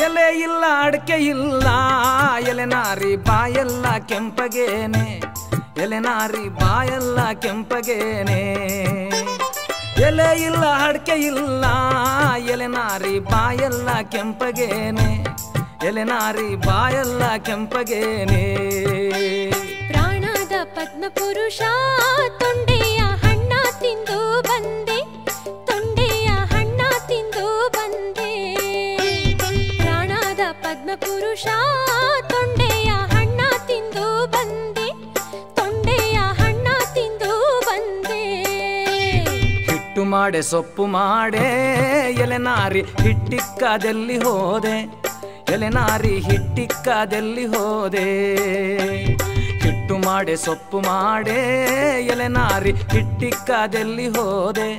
ಎಲೆ ಇಲ್ಲ ಅಡಕೆ ಇಲ್ಲ ಎಲೆನಾರಿ ಬಾಯೆಲ್ಲ ಕೆಂಪಗೇನೆ, ಎಲೆನಾರಿ ಬಾಯೆಲ್ಲ ಕೆಂಪಗೇನೆ. ಎಲೆ ಇಲ್ಲ ಅಡಕೆ ಇಲ್ಲ ಎಲೆನಾರಿ ಬಾಯೆಲ್ಲ ಕೆಂಪಗೇನೆ, ಎಲೆನಾರಿ ಬಾಯೆಲ್ಲ ಕೆಂಪಗೇನೆ. ಪ್ರಾಣಾದ ಪದ್ಮಪುರುಷ ತೊಂಡೆಯ ಹಣ್ಣ ತಿಂದು ಬಂದೆ, ತೊಂಡೆಯ ಹಣ್ಣ ತಿಂದು ಬಂದೆ. ಪ್ರಾಣಾದ ಪದ್ಮಪುರುಷ ತೊಂಡೆಯ ಹಣ್ಣ ತಿಂದು ಬಂದೆ, ತೊಂಡೆಯ ಹಣ್ಣ ತಿಂದು ಬಂದೆ. ಹಿಟ್ಟು ಮಾಡೆ ಸೊಪ್ಪು ಮಾಡೆ ಎಲೆನಾರಿ ಹಿಟ್ಟಿಕ್ಕದೆಲ್ಲಿ ಹೋದೆ, ಎಲೆನಾರಿ ಹಿಟ್ಟಿಕ್ಕದೆಲ್ಲಿ ಹೋದೆ. ಹಿಟ್ಟು ಮಾಡೆ ಸೊಪ್ಪು ಮಾಡೆ ಎಲೆನಾರಿ ಹಿಟ್ಟಿಕ್ಕದೆಲ್ಲಿ ಹೋದೆ,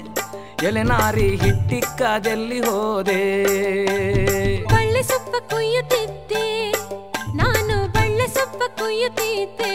ಎಲೆನಾರಿ ಹಿಟ್ಟಿಕ್ಕದೆಲ್ಲಿ ಹೋದೆ. ಬಳ್ಳೆ ಸೊಪ್ಪ ಕೊಯ್ಯುತ್ತಿದ್ದೆ, ನಾನು ಬಳ್ಳೆ ಸೊಪ್ಪ ಕೊಯ್ಯುತ್ತಿದ್ದೆ.